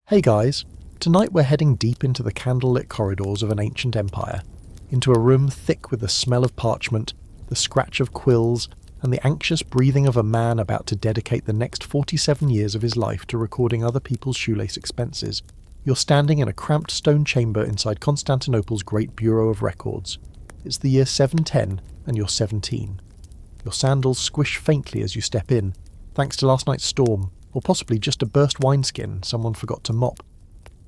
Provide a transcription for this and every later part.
Hey guys, tonight we're heading deep into the candlelit corridors of an ancient empire, into a room thick with the smell of parchment, the scratch of quills, and the anxious breathing of a man about to dedicate the next 47 years of his life to recording other people's shoelace expenses. You're standing in a cramped stone chamber inside Constantinople's Great Bureau of Records. It's the year 710, and you're 17. Your sandals squish faintly as you step in, thanks to last night's storm, or possibly just a burst wineskin someone forgot to mop.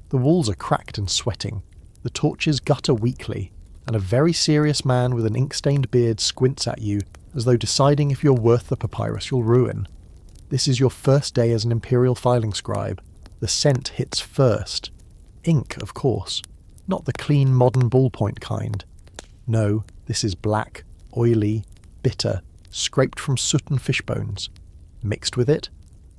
The walls are cracked and sweating, the torches gutter weakly, and a very serious man with an ink-stained beard squints at you as though deciding if you're worth the papyrus you'll ruin. This is your first day as an imperial filing scribe. The scent hits first. Ink, of course. Not the clean modern ballpoint kind. No, this is black, oily, bitter, scraped from soot and fish bones. Mixed with it,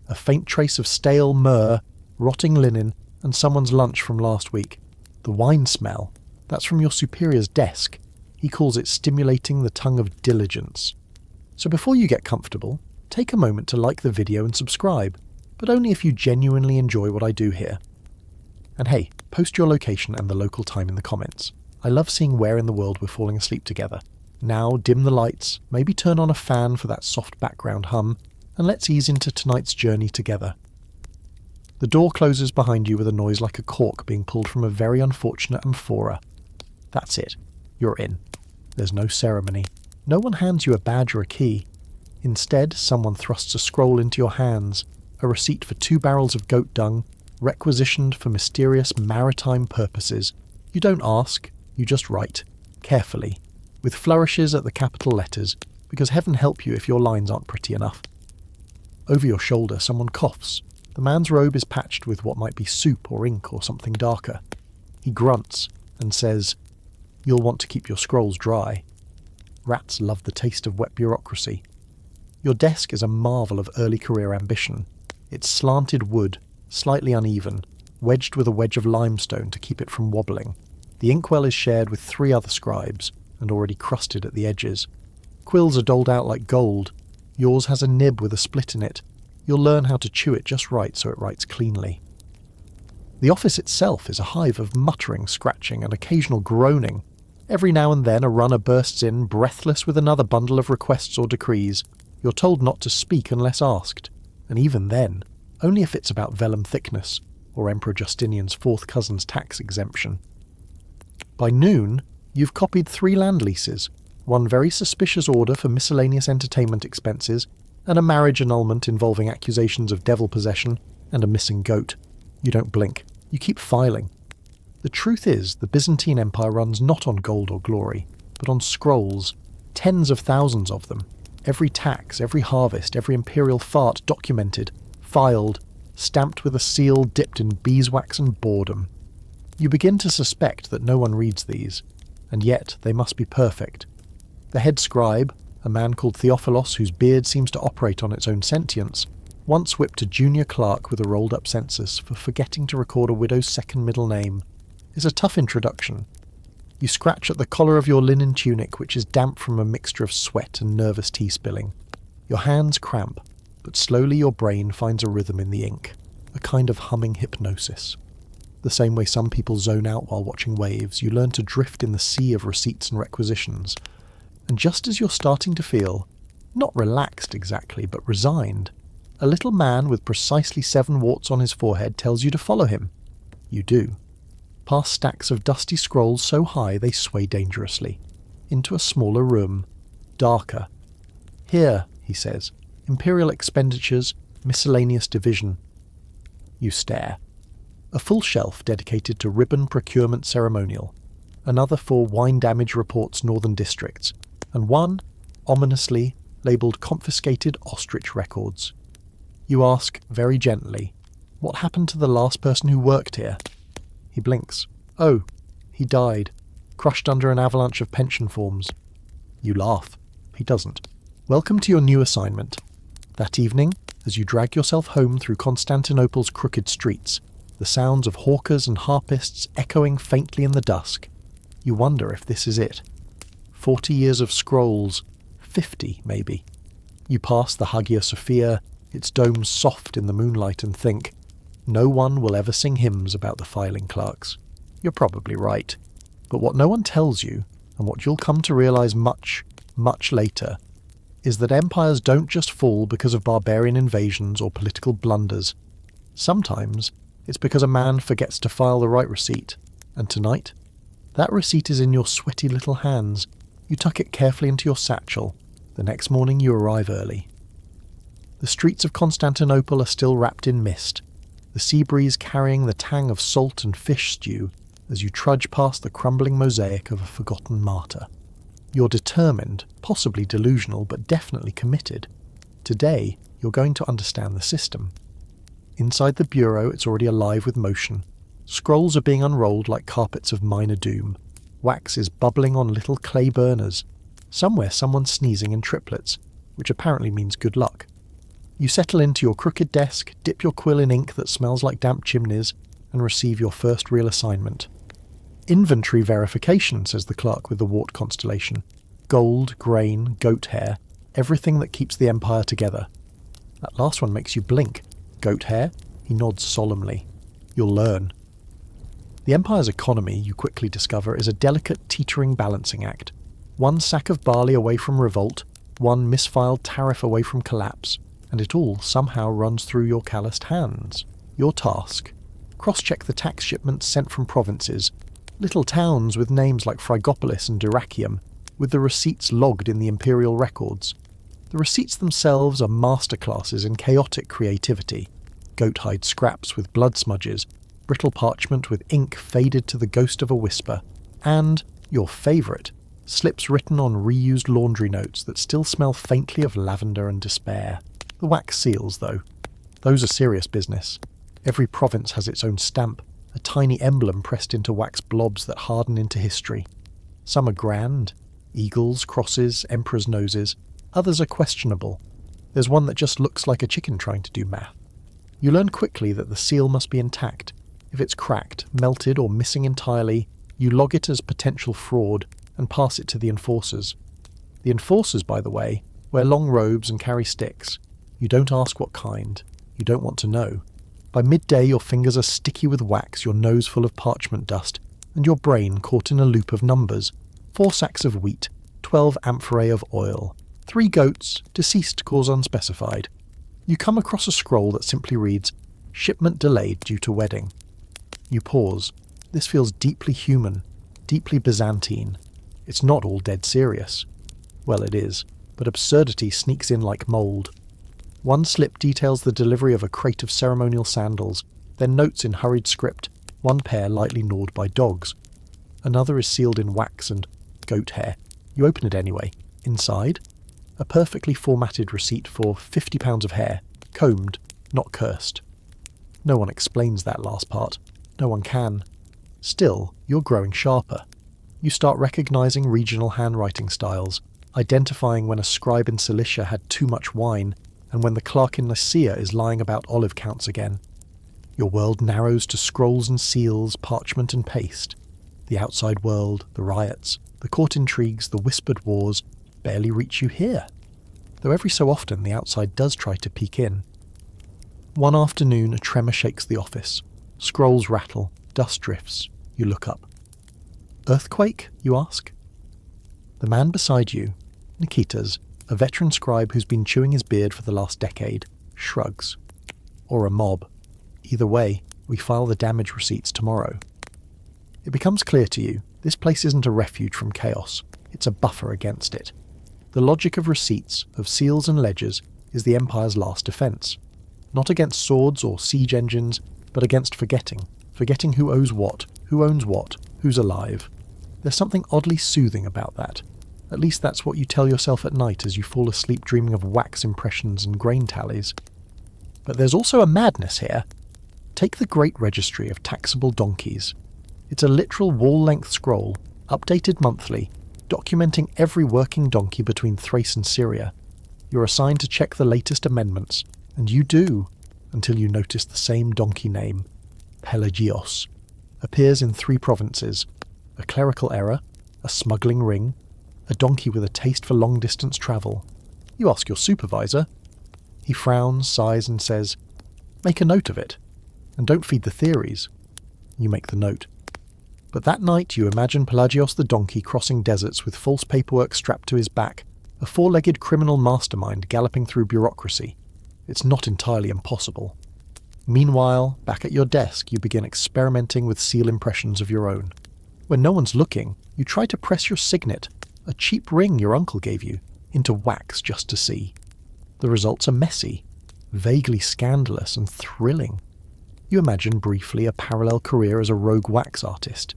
a faint trace of stale myrrh, rotting linen, and someone's lunch from last week. The wine smell, that's from your superior's desk. He calls it stimulating the tongue of diligence. So before you get comfortable, take a moment to like the video and subscribe, but only if you genuinely enjoy what I do here. And hey, post your location and the local time in the comments. I love seeing where in the world we're falling asleep together. Now dim the lights, maybe turn on a fan for that soft background hum, and let's ease into tonight's journey together. The door closes behind you with a noise like a cork being pulled from a very unfortunate amphora. That's it. You're in. There's no ceremony. No one hands you a badge or a key. Instead, someone thrusts a scroll into your hands, a receipt for 2 barrels of goat dung, requisitioned for mysterious maritime purposes. You don't ask, you just write, carefully, with flourishes at the capital letters, because heaven help you if your lines aren't pretty enough. Over your shoulder, someone coughs. The man's robe is patched with what might be soup or ink or something darker. He grunts and says, "You'll want to keep your scrolls dry." Rats love the taste of wet bureaucracy. Your desk is a marvel of early career ambition. It's slanted wood, slightly uneven, wedged with a wedge of limestone to keep it from wobbling. The inkwell is shared with 3 other scribes, and already crusted at the edges. Quills are doled out like gold. Yours has a nib with a split in it. You'll learn how to chew it just right so it writes cleanly. The office itself is a hive of muttering, scratching, and occasional groaning. Every now and then a runner bursts in, breathless with another bundle of requests or decrees. You're told not to speak unless asked, and even then, only if it's about vellum thickness, or Emperor Justinian's 4th cousin's tax exemption. By noon, you've copied 3 land leases, 1 very suspicious order for miscellaneous entertainment expenses, and a marriage annulment involving accusations of devil possession and a missing goat. You don't blink. You keep filing. The truth is, the Byzantine Empire runs not on gold or glory, but on scrolls, tens of thousands of them. Every tax, every harvest, every imperial fart documented, filed, stamped with a seal dipped in beeswax and boredom. You begin to suspect that no one reads these, and yet they must be perfect. The head scribe, a man called Theophilos whose beard seems to operate on its own sentience, once whipped a junior clerk with a rolled-up census for forgetting to record a widow's 2nd middle name. It's a tough introduction. You scratch at the collar of your linen tunic, which is damp from a mixture of sweat and nervous tea spilling. Your hands cramp, but slowly your brain finds a rhythm in the ink, a kind of humming hypnosis. The same way some people zone out while watching waves, you learn to drift in the sea of receipts and requisitions. And just as you're starting to feel, not relaxed exactly, but resigned, a little man with precisely 7 warts on his forehead tells you to follow him. You do. Past stacks of dusty scrolls so high they sway dangerously, into a smaller room, darker. "Here," he says, "imperial expenditures, miscellaneous division." You stare. A full shelf dedicated to ribbon procurement ceremonial, another for wine damage reports northern districts, and one, ominously, labelled confiscated ostrich records. You ask, very gently, "What happened to the last person who worked here?" He blinks. "Oh, he died, crushed under an avalanche of pension forms." You laugh. He doesn't. "Welcome to your new assignment." That evening, as you drag yourself home through Constantinople's crooked streets, the sounds of hawkers and harpists echoing faintly in the dusk, you wonder if this is it. 40 years of scrolls, 50 maybe. You pass the Hagia Sophia, its dome soft in the moonlight, and think, No one will ever sing hymns about the filing clerks. You're probably right. But what no one tells you, and what you'll come to realise much, much later, is that empires don't just fall because of barbarian invasions or political blunders. Sometimes it's because a man forgets to file the right receipt, and tonight, that receipt is in your sweaty little hands. You tuck it carefully into your satchel. The next morning you arrive early. The streets of Constantinople are still wrapped in mist, the sea breeze carrying the tang of salt and fish stew as you trudge past the crumbling mosaic of a forgotten martyr. You're determined, possibly delusional, but definitely committed. Today, you're going to understand the system. Inside the bureau, it's already alive with motion. Scrolls are being unrolled like carpets of minor doom. Wax is bubbling on little clay burners. Somewhere someone's sneezing in triplets, which apparently means good luck. You settle into your crooked desk, dip your quill in ink that smells like damp chimneys, and receive your first real assignment. Inventory verification, says the clerk with the wart constellation. Gold, grain, goat hair, everything that keeps the empire together. That last one makes you blink. Goat hair? He nods solemnly. You'll learn. The empire's economy, you quickly discover, is a delicate teetering balancing act. One sack of barley away from revolt, one misfiled tariff away from collapse, and it all somehow runs through your calloused hands. Your task: cross-check the tax shipments sent from provinces, little towns with names like Phrygopolis and Dyrrachium, with the receipts logged in the imperial records. The receipts themselves are masterclasses in chaotic creativity. Goat-hide scraps with blood smudges, brittle parchment with ink faded to the ghost of a whisper, and, your favourite, slips written on reused laundry notes that still smell faintly of lavender and despair. The wax seals, though. Those are serious business. Every province has its own stamp, a tiny emblem pressed into wax blobs that harden into history. Some are grand, eagles, crosses, emperors' noses. Others are questionable. There's one that just looks like a chicken trying to do math. You learn quickly that the seal must be intact. If it's cracked, melted, or missing entirely, you log it as potential fraud and pass it to the enforcers. The enforcers, by the way, wear long robes and carry sticks. You don't ask what kind. You don't want to know. By midday your fingers are sticky with wax, your nose full of parchment dust, and your brain caught in a loop of numbers. 4 sacks of wheat, 12 amphorae of oil, 3 goats, deceased cause unspecified. You come across a scroll that simply reads, "Shipment delayed due to wedding." You pause. This feels deeply human, deeply Byzantine. It's not all dead serious. Well, it is, but absurdity sneaks in like mould. One slip details the delivery of a crate of ceremonial sandals, then notes in hurried script, one pair lightly gnawed by dogs. Another is sealed in wax and goat hair. You open it anyway. Inside, a perfectly formatted receipt for £50 of hair, combed, not cursed. No one explains that last part. No one can. Still, you're growing sharper. You start recognising regional handwriting styles, identifying when a scribe in Cilicia had too much wine, and when the clerk in Nicaea is lying about olive counts again. Your world narrows to scrolls and seals, parchment and paste. The outside world, the riots, the court intrigues, the whispered wars, barely reach you here. Though every so often the outside does try to peek in. One afternoon a tremor shakes the office. Scrolls rattle, dust drifts. You look up. Earthquake, you ask? The man beside you, Nikitas, a veteran scribe who's been chewing his beard for the last decade, shrugs. Or a mob. Either way, we file the damage receipts tomorrow. It becomes clear to you, this place isn't a refuge from chaos, it's a buffer against it. The logic of receipts, of seals and ledgers, is the Empire's last defence. Not against swords or siege engines, but against forgetting. Forgetting who owes what, who owns what, who's alive. There's something oddly soothing about that. At least that's what you tell yourself at night as you fall asleep dreaming of wax impressions and grain tallies. But there's also a madness here. Take the Great Registry of Taxable Donkeys. It's a literal wall-length scroll, updated monthly, documenting every working donkey between Thrace and Syria. You're assigned to check the latest amendments, and you do, until you notice the same donkey name, Pelagios, appears in 3 provinces, a clerical error, a smuggling ring, a donkey with a taste for long-distance travel. You ask your supervisor. He frowns, sighs and says, "Make a note of it." And don't feed the theories. You make the note. But that night you imagine Pelagios the donkey crossing deserts with false paperwork strapped to his back, a four-legged criminal mastermind galloping through bureaucracy. It's not entirely impossible. Meanwhile, back at your desk, you begin experimenting with seal impressions of your own. When no one's looking, you try to press your signet, a cheap ring your uncle gave you, into wax just to see. The results are messy, vaguely scandalous and thrilling. You imagine briefly a parallel career as a rogue wax artist.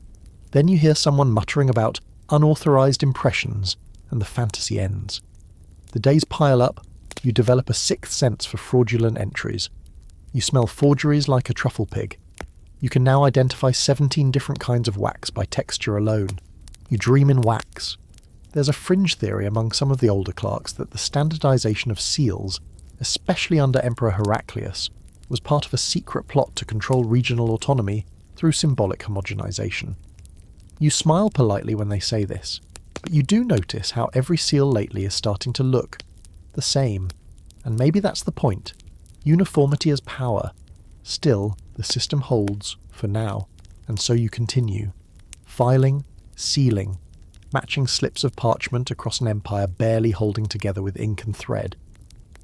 Then you hear someone muttering about unauthorized impressions, and the fantasy ends. The days pile up, you develop a sixth sense for fraudulent entries. You smell forgeries like a truffle pig. You can now identify 17 different kinds of wax by texture alone. You dream in wax. There's a fringe theory among some of the older clerks that the standardization of seals, especially under Emperor Heraclius, was part of a secret plot to control regional autonomy through symbolic homogenization. You smile politely when they say this, but you do notice how every seal lately is starting to look the same, and maybe that's the point. Uniformity is power. Still, the system holds, for now, and so you continue. Filing, sealing, matching slips of parchment across an empire barely holding together with ink and thread.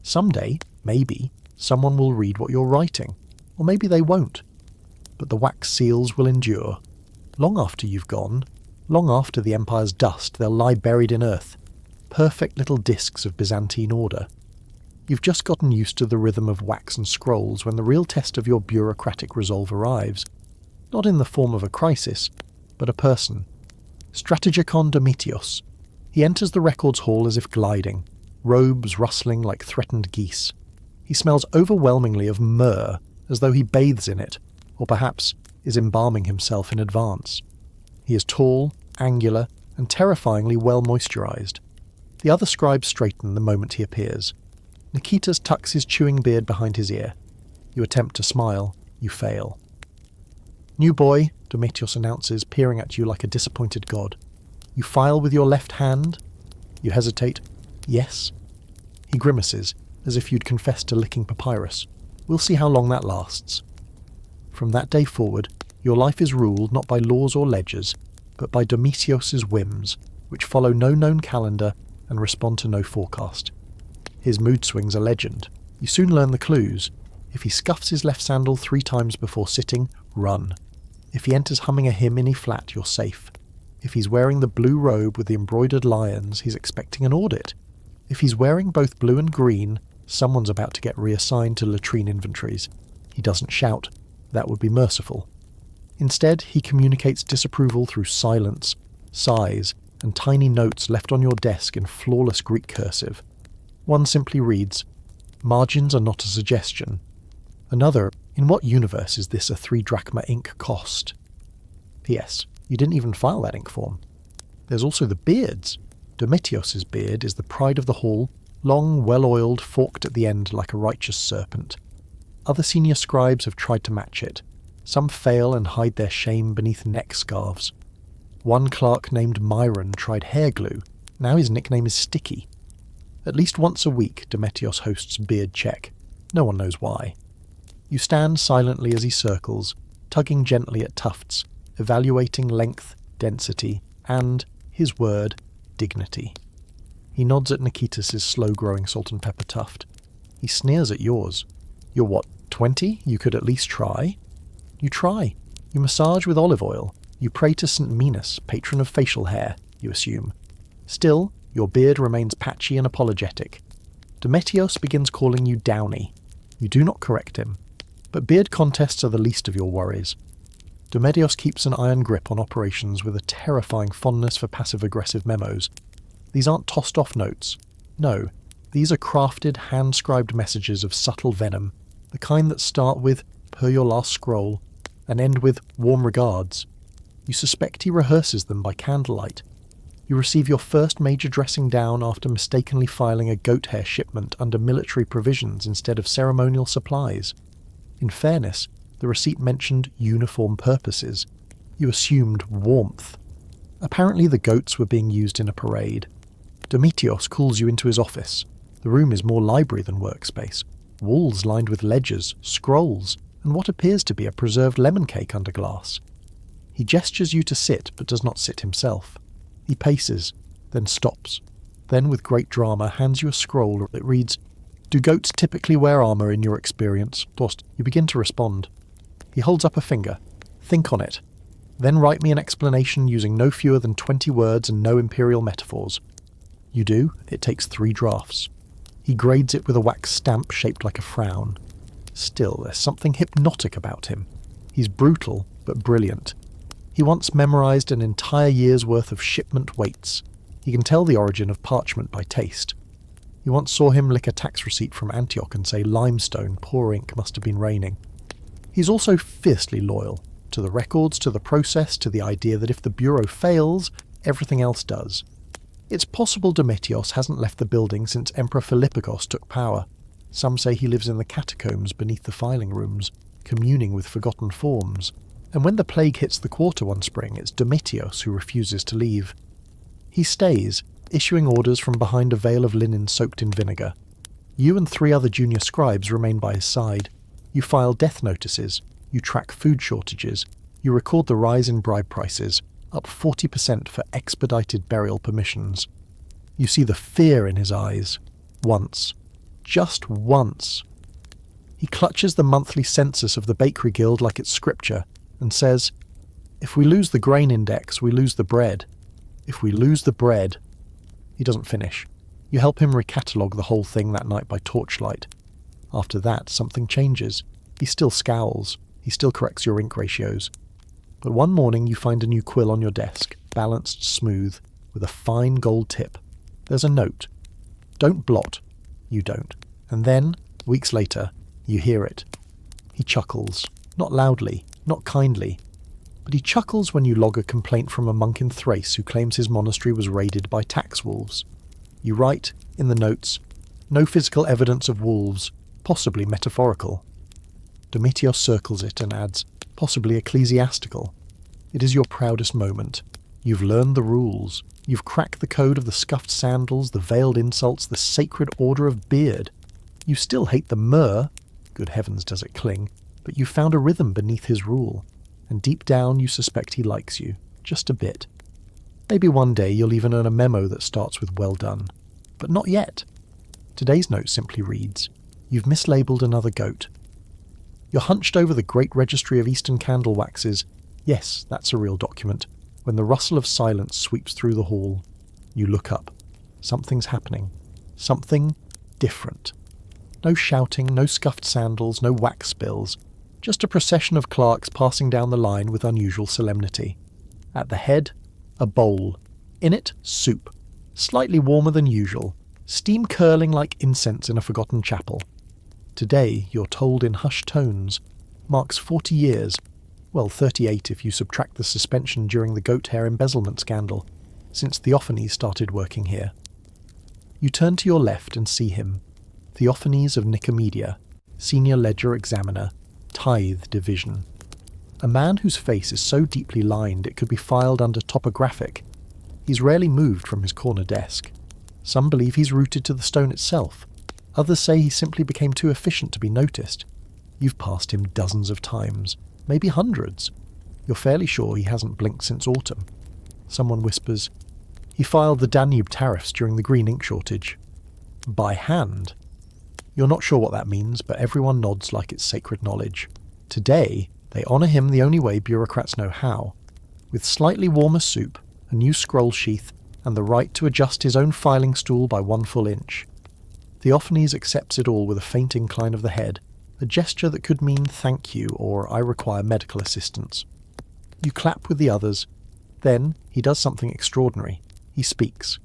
Someday, maybe, someone will read what you're writing, or maybe they won't. But the wax seals will endure. Long after you've gone, long after the empire's dust, they'll lie buried in earth, perfect little discs of Byzantine order. You've just gotten used to the rhythm of wax and scrolls when the real test of your bureaucratic resolve arrives, not in the form of a crisis, but a person. Strategikon Domitios. He enters the records hall as if gliding, robes rustling like threatened geese. He smells overwhelmingly of myrrh, as though he bathes in it, or perhaps is embalming himself in advance. He is tall, angular, and terrifyingly well moisturized. The other scribes straighten the moment he appears. Nikitas tucks his chewing beard behind his ear. You attempt to smile. You fail. "New boy," Domitios announces, peering at you like a disappointed god. You file with your left hand. You hesitate. "Yes." He grimaces, as if you'd confessed to licking papyrus. "We'll see how long that lasts." From that day forward, your life is ruled not by laws or ledgers, but by Domitios's whims, which follow no known calendar and respond to no forecast. His mood swings are legend. You soon learn the clues. If he scuffs his left sandal 3 times before sitting, run. If he enters humming a hymn in E flat, you're safe. If he's wearing the blue robe with the embroidered lions, he's expecting an audit. If he's wearing both blue and green, someone's about to get reassigned to latrine inventories. He doesn't shout. That would be merciful. Instead, he communicates disapproval through silence, sighs, and tiny notes left on your desk in flawless Greek cursive. One simply reads, "Margins are not a suggestion." Another, "In what universe is this a 3 drachma ink cost?" P.S. You didn't even file that ink form. There's also the beards. Domitios's beard is the pride of the hall, long, well-oiled, forked at the end like a righteous serpent. Other senior scribes have tried to match it. Some fail and hide their shame beneath neck scarves. One clerk named Myron tried hair glue. Now his nickname is Sticky. At least once a week, Domitios hosts beard check. No one knows why. You stand silently as he circles, tugging gently at tufts, evaluating length, density, and, his word, dignity. He nods at Nikitas' slow-growing salt and pepper tuft. He sneers at yours. "You're what, 20? You could at least try?" You try. You massage with olive oil. You pray to St. Minos, patron of facial hair, you assume. Still, your beard remains patchy and apologetic. Domitios begins calling you Downy. You do not correct him. But beard contests are the least of your worries. Domitios keeps an iron grip on operations with a terrifying fondness for passive-aggressive memos. These aren't tossed-off notes. No, these are crafted, hand-scribed messages of subtle venom, the kind that start with, "per your last scroll," and end with "warm regards." You suspect he rehearses them by candlelight. You receive your first major dressing down after mistakenly filing a goat hair shipment under military provisions instead of ceremonial supplies. In fairness, the receipt mentioned uniform purposes. You assumed warmth. Apparently the goats were being used in a parade. Domitios calls you into his office. The room is more library than workspace. Walls lined with ledgers, scrolls, and what appears to be a preserved lemon cake under glass. He gestures you to sit, but does not sit himself. He paces, then stops, then with great drama hands you a scroll that reads, "Do goats typically wear armour in your experience?" You begin to respond. He holds up a finger. "Think on it. Then write me an explanation using no fewer than 20 words and no imperial metaphors." You do. It takes 3 drafts. He grades it with a wax stamp shaped like a frown. Still, there's something hypnotic about him. He's brutal, but brilliant. He once memorised an entire year's worth of shipment weights. He can tell the origin of parchment by taste. You once saw him lick a tax receipt from Antioch and say limestone, poor ink, must have been raining. He's also fiercely loyal, to the records, to the process, to the idea that if the Bureau fails, everything else does. It's possible Domitios hasn't left the building since Emperor Philippikos took power. Some say he lives in the catacombs beneath the filing rooms, communing with forgotten forms. And when the plague hits the quarter one spring, it's Domitios who refuses to leave. He stays, issuing orders from behind a veil of linen soaked in vinegar. You and 3 other junior scribes remain by his side. You file death notices, you track food shortages, you record the rise in bribe prices, up 40% for expedited burial permissions. You see the fear in his eyes. Once. Just once. He clutches the monthly census of the Bakery Guild like it's scripture, and says, "If we lose the grain index, we lose the bread. If we lose the bread..." He doesn't finish. You help him recatalogue the whole thing that night by torchlight. After that, something changes. He still scowls. He still corrects your ink ratios. But one morning you find a new quill on your desk, balanced smooth, with a fine gold tip. There's a note. "Don't blot." You don't. And then, weeks later, you hear it. He chuckles. Not loudly, not kindly. But he chuckles when you log a complaint from a monk in Thrace who claims his monastery was raided by tax wolves. You write, in the notes, "No physical evidence of wolves, possibly metaphorical." Domitios circles it and adds, "Possibly ecclesiastical." It is your proudest moment. You've learned the rules. You've cracked the code of the scuffed sandals, the veiled insults, the sacred order of beard. You still hate the myrrh, good heavens does it cling, but you found a rhythm beneath his rule, and deep down you suspect he likes you, just a bit. Maybe one day you'll even earn a memo that starts with "well done." But not yet. Today's note simply reads, "You've mislabeled another goat." You're hunched over the great registry of Eastern candle waxes. Yes, that's a real document. When the rustle of silence sweeps through the hall, you look up. Something's happening. Something different. No shouting, no scuffed sandals, no wax spills. Just a procession of clerks passing down the line with unusual solemnity. At the head, a bowl. In it, soup. Slightly warmer than usual. Steam curling like incense in a forgotten chapel. Today, you're told in hushed tones, marks 40 years, well 38 if you subtract the suspension during the goat hair embezzlement scandal, since Theophanes started working here. You turn to your left and see him, Theophanes of Nicomedia, senior ledger examiner, tithe division. A man whose face is so deeply lined it could be filed under topographic. He's rarely moved from his corner desk. Some believe he's rooted to the stone itself. Others say he simply became too efficient to be noticed. You've passed him dozens of times, maybe hundreds. You're fairly sure he hasn't blinked since autumn. Someone whispers, "He filed the Danube tariffs during the green ink shortage." By hand. You're not sure what that means, but everyone nods like it's sacred knowledge. Today, they honour him the only way bureaucrats know how, with slightly warmer soup, a new scroll sheath, and the right to adjust his own filing stool by 1 full inch. Theophanes accepts it all with a faint incline of the head, a gesture that could mean "thank you" or "I require medical assistance." You clap with the others. Then he does something extraordinary. He speaks.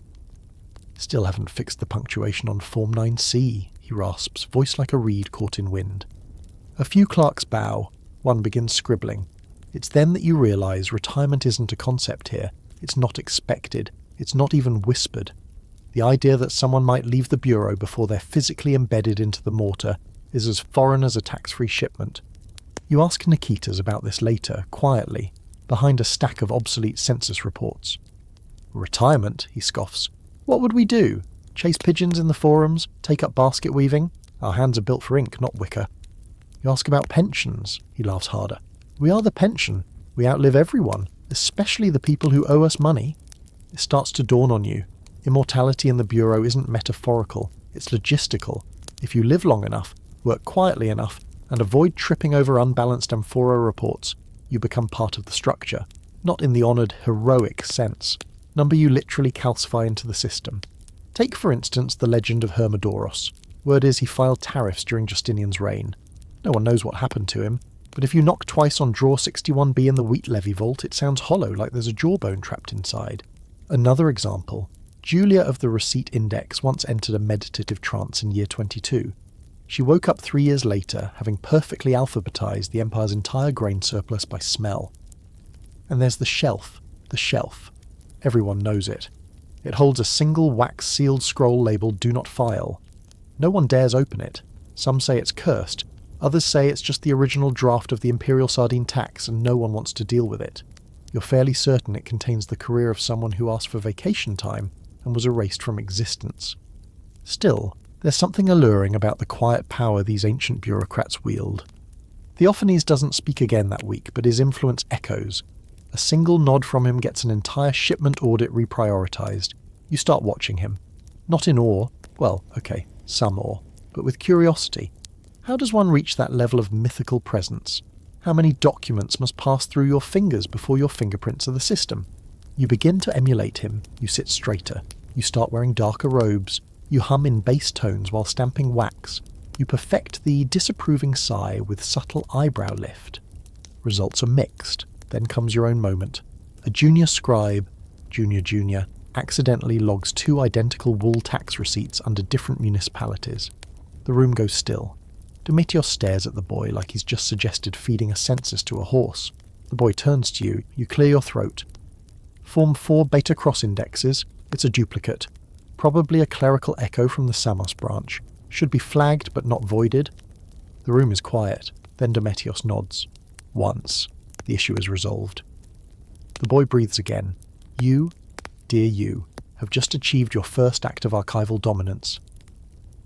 "Still haven't fixed the punctuation on Form 9C, he rasps, voice like a reed caught in wind. A few clerks bow. One begins scribbling. It's then that you realise retirement isn't a concept here. It's not expected. It's not even whispered. The idea that someone might leave the bureau before they're physically embedded into the mortar is as foreign as a tax-free shipment. You ask Nikitas about this later, quietly, behind a stack of obsolete census reports. "Retirement," he scoffs. "What would we do? Chase pigeons in the forums? Take up basket weaving? Our hands are built for ink, not wicker." You ask about pensions. He laughs harder. We are the pension. We outlive everyone, especially the people who owe us money. It starts to dawn on you. Immortality in the Bureau isn't metaphorical, it's logistical. If you live long enough, work quietly enough, and avoid tripping over unbalanced amphora reports, you become part of the structure. Not in the honoured, heroic sense. Number you literally calcify into the system. Take, for instance, the legend of Hermodoros. Word is he filed tariffs during Justinian's reign. No one knows what happened to him, but if you knock twice on drawer 61B in the wheat levy vault, it sounds hollow, like there's a jawbone trapped inside. Another example. Julia of the Receipt Index once entered a meditative trance in year 22. She woke up 3 years later, having perfectly alphabetized the Empire's entire grain surplus by smell. And there's the shelf. The shelf. Everyone knows it. It holds a single wax-sealed scroll labelled "Do Not File." No one dares open it. Some say it's cursed. Others say it's just the original draft of the Imperial Sardine tax and no one wants to deal with it. You're fairly certain it contains the career of someone who asked for vacation time and was erased from existence. Still, there's something alluring about the quiet power these ancient bureaucrats wield. Theophanes doesn't speak again that week, but his influence echoes. A single nod from him gets an entire shipment audit reprioritized. You start watching him. Not in awe, well, okay, some awe, but with curiosity. How does one reach that level of mythical presence? How many documents must pass through your fingers before your fingerprints are the system? You begin to emulate him, you sit straighter, you start wearing darker robes, you hum in bass tones while stamping wax, you perfect the disapproving sigh with subtle eyebrow lift. Results are mixed, then comes your own moment. A junior scribe, junior, accidentally logs 2 identical wool tax receipts under different municipalities. The room goes still. Domitios stares at the boy like he's just suggested feeding a census to a horse. The boy turns to you, you clear your throat. Form 4 beta cross indexes, it's a duplicate. Probably a clerical echo from the Samos branch. Should be flagged but not voided. The room is quiet, then Domitios nods. Once. The issue is resolved. The boy breathes again. You, dear you, have just achieved your first act of archival dominance.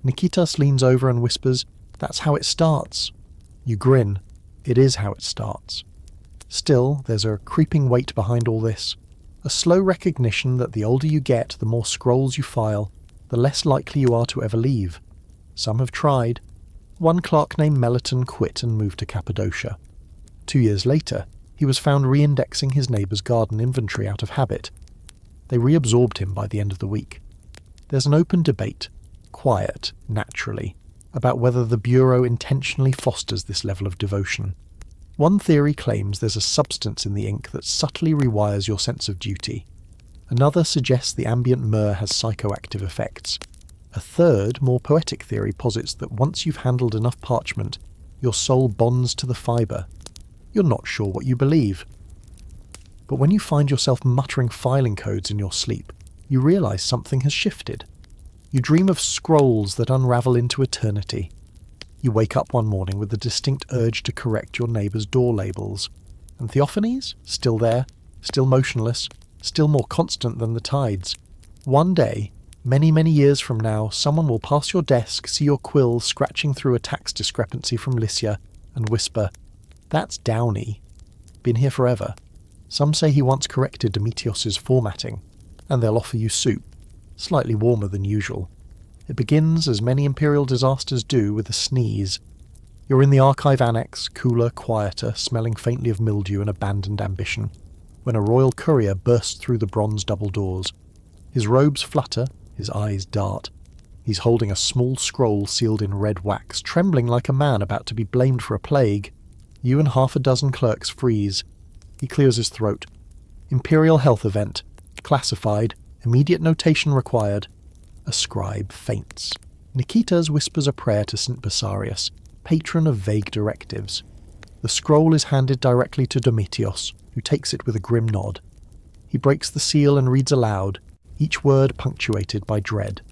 Nikitas leans over and whispers, "That's how it starts." You grin. It is how it starts. Still, there's a creeping weight behind all this. A slow recognition that the older you get, the more scrolls you file, the less likely you are to ever leave. Some have tried. One clerk named Meliton quit and moved to Cappadocia. 2 years later, he was found re-indexing his neighbour's garden inventory out of habit. They reabsorbed him by the end of the week. There's an open debate, quiet, naturally, about whether the Bureau intentionally fosters this level of devotion. One theory claims there's a substance in the ink that subtly rewires your sense of duty. Another suggests the ambient myrrh has psychoactive effects. A third, more poetic theory posits that once you've handled enough parchment, your soul bonds to the fibre. You're not sure what you believe. But when you find yourself muttering filing codes in your sleep, you realise something has shifted. You dream of scrolls that unravel into eternity. You wake up one morning with the distinct urge to correct your neighbour's door labels. And Theophanes? Still there, still motionless, still more constant than the tides. One day, many, many years from now, someone will pass your desk, see your quill scratching through a tax discrepancy from Lycia, and whisper, "That's Downey. Been here forever." Some say he once corrected Domitios's formatting, and they'll offer you soup, slightly warmer than usual. It begins, as many imperial disasters do, with a sneeze. You're in the archive annex, cooler, quieter, smelling faintly of mildew and abandoned ambition, when a royal courier bursts through the bronze double doors. His robes flutter, his eyes dart. He's holding a small scroll sealed in red wax, trembling like a man about to be blamed for a plague. You and half a dozen clerks freeze. He clears his throat. Imperial health event. Classified. Immediate notation required. A scribe faints. Nikitas whispers a prayer to St. Basarius, patron of vague directives. The scroll is handed directly to Domitios, who takes it with a grim nod. He breaks the seal and reads aloud, each word punctuated by dread.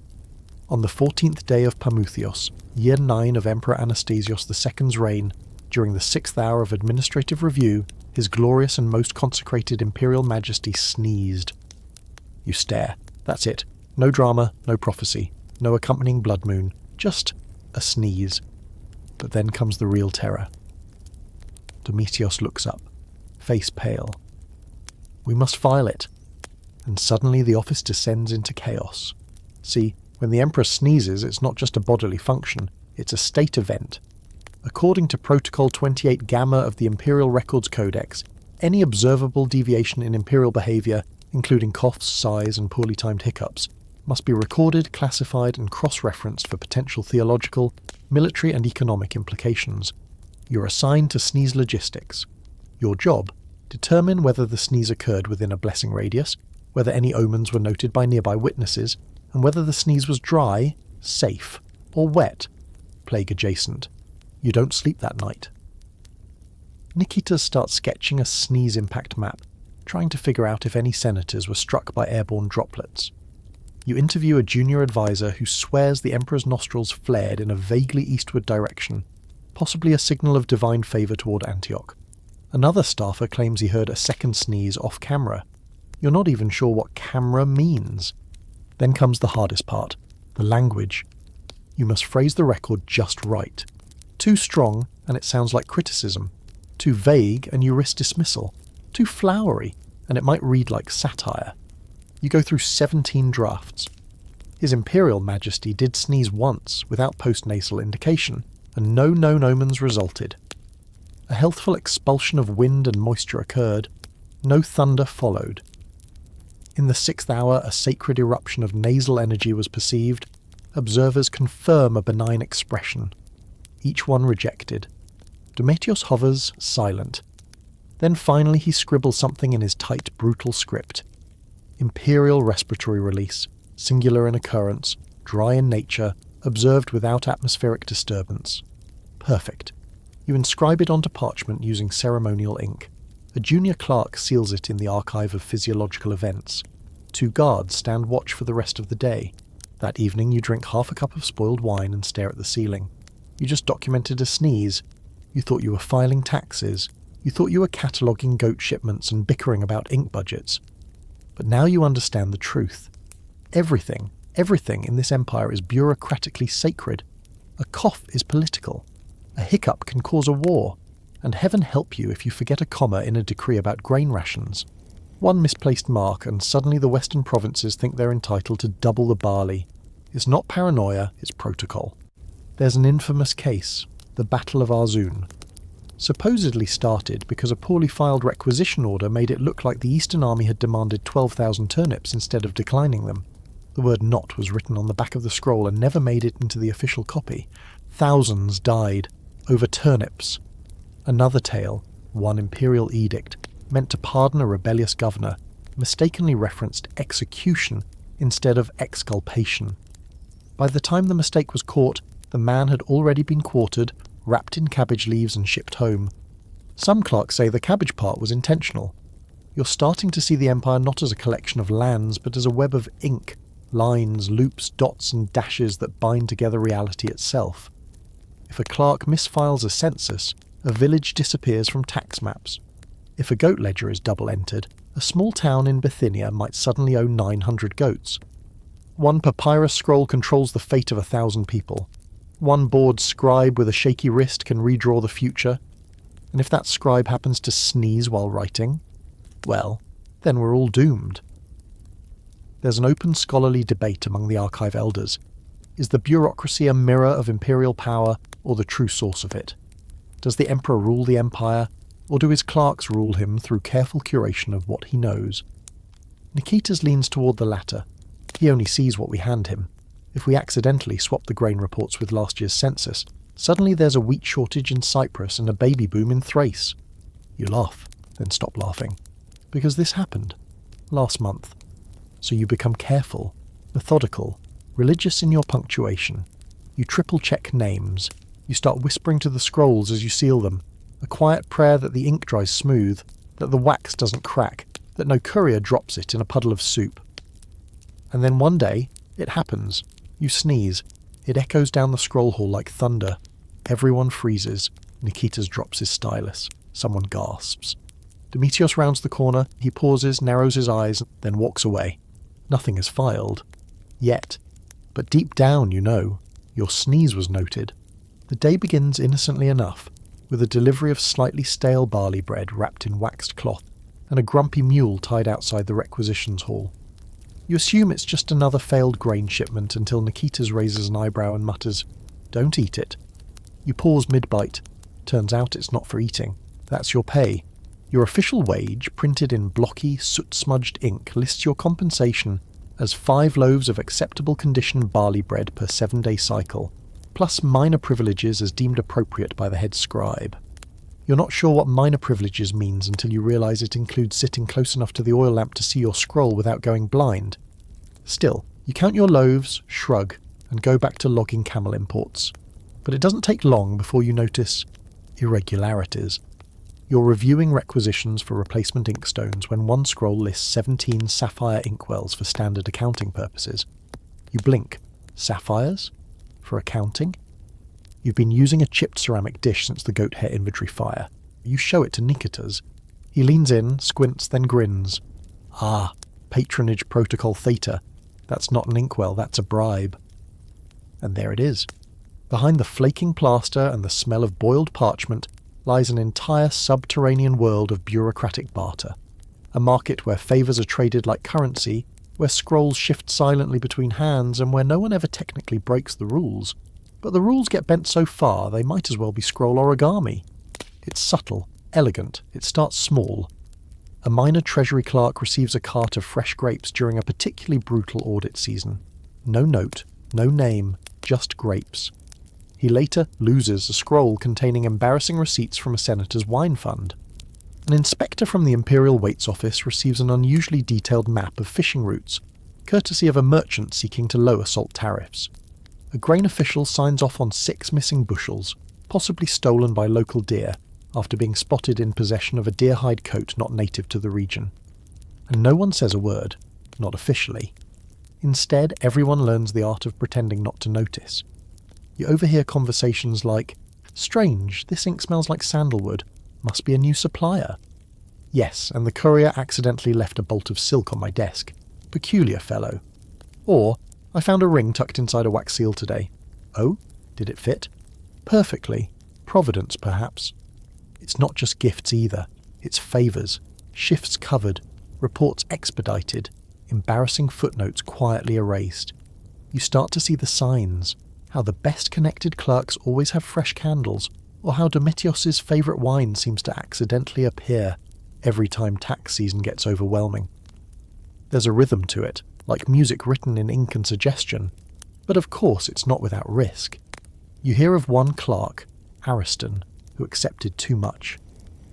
On the 14th day of Pamuthios, year 9 of Emperor Anastasios II's reign, during the 6th hour of administrative review, His glorious and most consecrated Imperial Majesty sneezed. You stare. That's it. No drama, no prophecy, no accompanying blood moon, just a sneeze. But then comes the real terror. Domitios looks up, face pale. We must file it. And suddenly the office descends into chaos. See, when the Emperor sneezes, it's not just a bodily function, it's a state event. According to Protocol 28 Gamma of the Imperial Records Codex, any observable deviation in imperial behaviour, including coughs, sighs, and poorly timed hiccups, must be recorded, classified, and cross-referenced for potential theological, military, and economic implications. You're assigned to sneeze logistics. Your job: determine whether the sneeze occurred within a blessing radius, whether any omens were noted by nearby witnesses, and whether the sneeze was dry, safe, or wet, plague adjacent. You don't sleep that night. Nikitas starts sketching a sneeze impact map, trying to figure out if any senators were struck by airborne droplets. You interview a junior advisor who swears the Emperor's nostrils flared in a vaguely eastward direction, possibly a signal of divine favour toward Antioch. Another staffer claims he heard a second sneeze off camera. You're not even sure what camera means. Then comes the hardest part, the language. You must phrase the record just right. Too strong, and it sounds like criticism. Too vague, and you risk dismissal. Too flowery, and it might read like satire. You go through 17 drafts. His Imperial Majesty did sneeze once, without postnasal indication, and no known omens resulted. A healthful expulsion of wind and moisture occurred. No thunder followed. In the 6th hour, a sacred eruption of nasal energy was perceived. Observers confirm a benign expression. Each one rejected. Domitios hovers, silent. Then finally he scribbles something in his tight, brutal script. Imperial respiratory release, singular in occurrence, dry in nature, observed without atmospheric disturbance. Perfect. You inscribe it onto parchment using ceremonial ink. A junior clerk seals it in the archive of physiological events. 2 guards stand watch for the rest of the day. That evening you drink half a cup of spoiled wine and stare at the ceiling. You just documented a sneeze. You thought you were filing taxes. You thought you were cataloguing goat shipments and bickering about ink budgets. But now you understand the truth. Everything in this empire is bureaucratically sacred. A cough is political. A hiccup can cause a war. And heaven help you if you forget a comma in a decree about grain rations. One misplaced mark and suddenly the western provinces think they're entitled to double the barley. It's not paranoia, it's protocol. There's an infamous case, the Battle of Arzun. Supposedly started because a poorly filed requisition order made it look like the Eastern Army had demanded 12,000 turnips instead of declining them. The word "not" was written on the back of the scroll and never made it into the official copy. Thousands died over turnips. Another tale, one imperial edict, meant to pardon a rebellious governor, mistakenly referenced execution instead of exculpation. By the time the mistake was caught, the man had already been quartered, wrapped in cabbage leaves and shipped home. Some clerks say the cabbage part was intentional. You're starting to see the empire not as a collection of lands, but as a web of ink, lines, loops, dots and dashes that bind together reality itself. If a clerk misfiles a census, a village disappears from tax maps. If a goat ledger is double-entered, a small town in Bithynia might suddenly own 900 goats. One papyrus scroll controls the fate of 1,000 people. One bored scribe with a shaky wrist can redraw the future. And if that scribe happens to sneeze while writing, well, then we're all doomed. There's an open scholarly debate among the archive elders. Is the bureaucracy a mirror of imperial power or the true source of it? Does the emperor rule the empire, or do his clerks rule him through careful curation of what he knows? Nikitas leans toward the latter. He only sees what we hand him. If we accidentally swap the grain reports with last year's census, suddenly there's a wheat shortage in Cyprus and a baby boom in Thrace. You laugh, then stop laughing. Because this happened. Last month. So you become careful, methodical, religious in your punctuation. You triple-check names. You start whispering to the scrolls as you seal them. A quiet prayer that the ink dries smooth, that the wax doesn't crack, that no courier drops it in a puddle of soup. And then one day, it happens. You sneeze. It echoes down the scroll hall like thunder. Everyone freezes. Nikitas drops his stylus. Someone gasps. Domitios rounds the corner. He pauses, narrows his eyes, then walks away. Nothing is filed. Yet. But deep down, you know, your sneeze was noted. The day begins innocently enough, with a delivery of slightly stale barley bread wrapped in waxed cloth and a grumpy mule tied outside the requisitions hall. You assume it's just another failed grain shipment until Nikitas raises an eyebrow and mutters, "Don't eat it." You pause mid-bite. Turns out it's not for eating. That's your pay. Your official wage, printed in blocky, soot-smudged ink, lists your compensation as 5 loaves of acceptable condition barley bread per 7-day cycle, plus minor privileges as deemed appropriate by the head scribe. You're not sure what minor privileges means until you realise it includes sitting close enough to the oil lamp to see your scroll without going blind. Still, you count your loaves, shrug, and go back to logging camel imports. But it doesn't take long before you notice irregularities. You're reviewing requisitions for replacement inkstones when one scroll lists 17 sapphire inkwells for standard accounting purposes. You blink. Sapphires? For accounting? You've been using a chipped ceramic dish since the goat hair inventory fire. You show it to Nikitas. He leans in, squints, then grins. Ah, patronage protocol theta. That's not an inkwell, that's a bribe. And there it is. Behind the flaking plaster and the smell of boiled parchment lies an entire subterranean world of bureaucratic barter. A market where favours are traded like currency, where scrolls shift silently between hands, and where no one ever technically breaks the rules. But the rules get bent so far they might as well be scroll origami. It's subtle, elegant, it starts small. A minor treasury clerk receives a cart of fresh grapes during a particularly brutal audit season. No note, no name, just grapes. He later loses a scroll containing embarrassing receipts from a senator's wine fund. An inspector from the Imperial Waits Office receives an unusually detailed map of fishing routes, courtesy of a merchant seeking to lower salt tariffs. A grain official signs off on 6 missing bushels, possibly stolen by local deer, after being spotted in possession of a deer-hide coat not native to the region. And no one says a word, not officially. Instead, everyone learns the art of pretending not to notice. You overhear conversations like, "Strange, this ink smells like sandalwood. Must be a new supplier." "Yes, and the courier accidentally left a bolt of silk on my desk. Peculiar fellow." Or, "I found a ring tucked inside a wax seal today." "Oh? Did it fit?" "Perfectly. Providence, perhaps." It's not just gifts either. It's favours. Shifts covered. Reports expedited. Embarrassing footnotes quietly erased. You start to see the signs. How the best-connected clerks always have fresh candles, or how Domitios's favourite wine seems to accidentally appear every time tax season gets overwhelming. There's a rhythm to it, like music written in ink and suggestion, but of course it's not without risk. You hear of one clerk, Ariston, who accepted too much.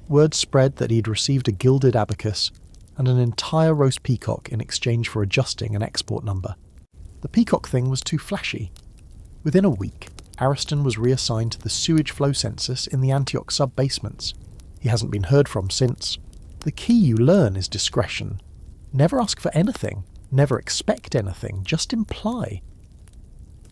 Word spread that he'd received a gilded abacus and an entire roast peacock in exchange for adjusting an export number. The peacock thing was too flashy. Within a week, Ariston was reassigned to the sewage flow census in the Antioch sub-basements. He hasn't been heard from since. The key you learn is discretion. Never ask for anything, never expect anything, just imply.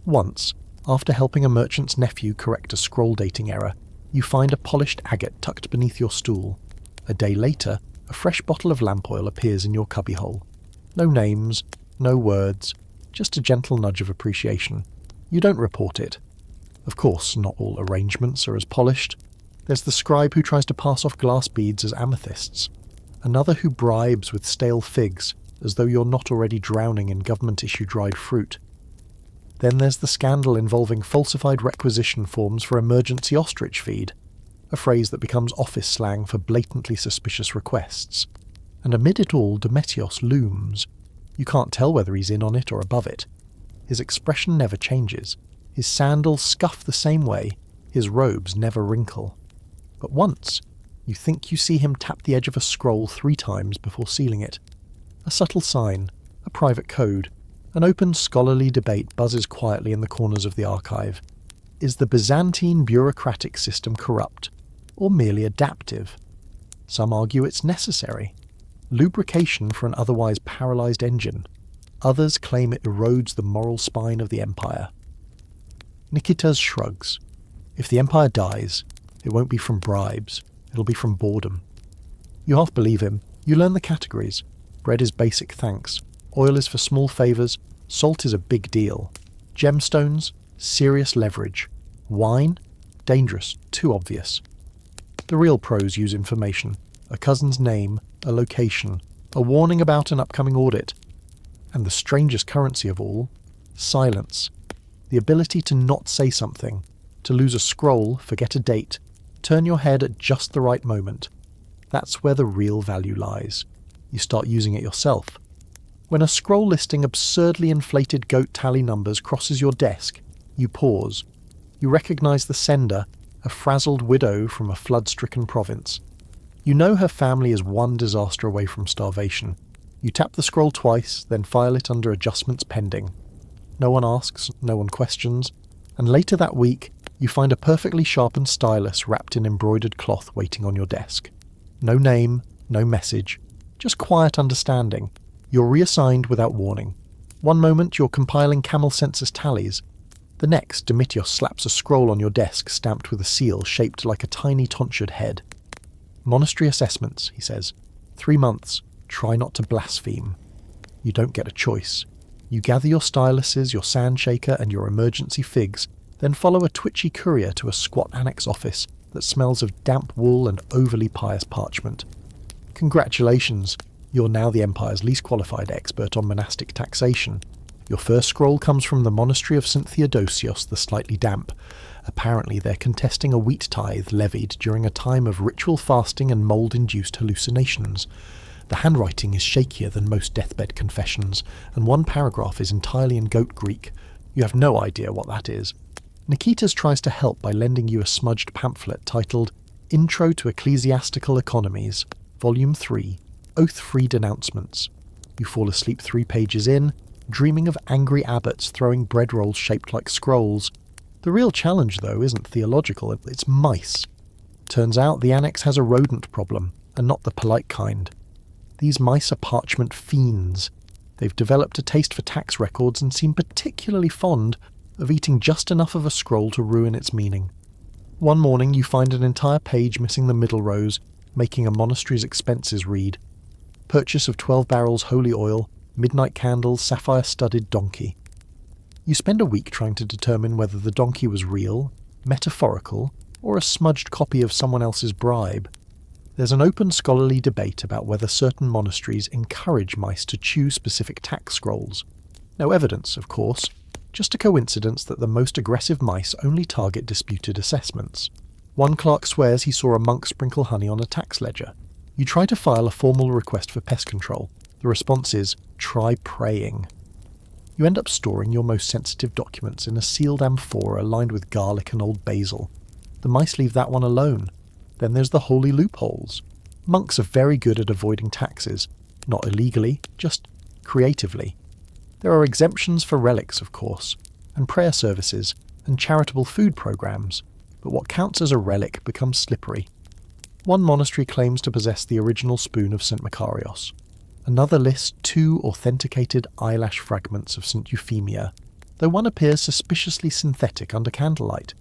Once, after helping a merchant's nephew correct a scroll dating error, you find a polished agate tucked beneath your stool. A day later, a fresh bottle of lamp oil appears in your cubbyhole. No names, no words, just a gentle nudge of appreciation. You don't report it. Of course, not all arrangements are as polished. There's the scribe who tries to pass off glass beads as amethysts. Another who bribes with stale figs, as though you're not already drowning in government-issued dried fruit. Then there's the scandal involving falsified requisition forms for emergency ostrich feed, a phrase that becomes office slang for blatantly suspicious requests. And amid it all, Domitios looms. You can't tell whether he's in on it or above it. His expression never changes. His sandals scuff the same way. His robes never wrinkle. But once, you think you see him tap the edge of a scroll 3 times before sealing it. A subtle sign, a private code. An open scholarly debate buzzes quietly in the corners of the archive. Is the Byzantine bureaucratic system corrupt, or merely adaptive? Some argue it's necessary. Lubrication for an otherwise paralysed engine. Others claim it erodes the moral spine of the empire. Nikitas shrugs. If the empire dies, it won't be from bribes, it'll be from boredom. You half believe him. You learn the categories. Bread is basic thanks. Oil is for small favours. Salt is a big deal. Gemstones, serious leverage. Wine, Dangerous, too obvious. The real pros use information: a cousin's name, a location, a warning about an upcoming audit, and the strangest currency of all, silence. The ability to not say something, to lose a scroll, forget a date, turn your head at just the right moment. That's where the real value lies. You start using it yourself. When a scroll listing absurdly inflated goat tally numbers crosses your desk, you pause. You recognise the sender, a frazzled widow from a flood-stricken province. You know her family is one disaster away from starvation. You tap the scroll twice, then file it under adjustments pending. No one asks, no one questions, and later that week, you find a perfectly sharpened stylus wrapped in embroidered cloth waiting on your desk. No name, no message, just quiet understanding. You're reassigned without warning. One moment you're compiling camel census tallies. The next, Domitios slaps a scroll on your desk stamped with a seal shaped like a tiny tonsured head. Monastery assessments, he says. 3 months. Try not to blaspheme. You don't get a choice. You gather your styluses, your sand shaker, and your emergency figs, then follow a twitchy courier to a squat annex office that smells of damp wool and overly pious parchment. Congratulations, you're now the Empire's least qualified expert on monastic taxation. Your first scroll comes from the monastery of St. Theodosios the Slightly Damp. Apparently they're contesting a wheat tithe levied during a time of ritual fasting and mould-induced hallucinations. The handwriting is shakier than most deathbed confessions, and one paragraph is entirely in goat Greek. You have no idea what that is. Nikitas tries to help by lending you a smudged pamphlet titled Intro to Ecclesiastical Economies, Volume 3, Oath-Free Denouncements. You fall asleep 3 pages in, dreaming of angry abbots throwing bread rolls shaped like scrolls. The real challenge, though, isn't theological, it's mice. Turns out the annex has a rodent problem, and not the polite kind. These mice are parchment fiends. They've developed a taste for tax records and seem particularly fond of eating just enough of a scroll to ruin its meaning. One morning you find an entire page missing the middle rows, making a monastery's expenses read: purchase of 12 barrels holy oil, midnight candles, sapphire-studded donkey. You spend a week trying to determine whether the donkey was real, metaphorical, or a smudged copy of someone else's bribe. There's an open scholarly debate about whether certain monasteries encourage mice to chew specific tax scrolls. No evidence, of course, just a coincidence that the most aggressive mice only target disputed assessments. One clerk swears he saw a monk sprinkle honey on a tax ledger. You try to file a formal request for pest control. The response is, try praying. You end up storing your most sensitive documents in a sealed amphora lined with garlic and old basil. The mice leave that one alone. Then there's the holy loopholes. Monks are very good at avoiding taxes, not illegally, just creatively. There are exemptions for relics, of course, and prayer services, and charitable food programs, but what counts as a relic becomes slippery. One monastery claims to possess the original spoon of St. Makarios. Another lists 2 authenticated eyelash fragments of St. Euphemia, though one appears suspiciously synthetic under candlelight.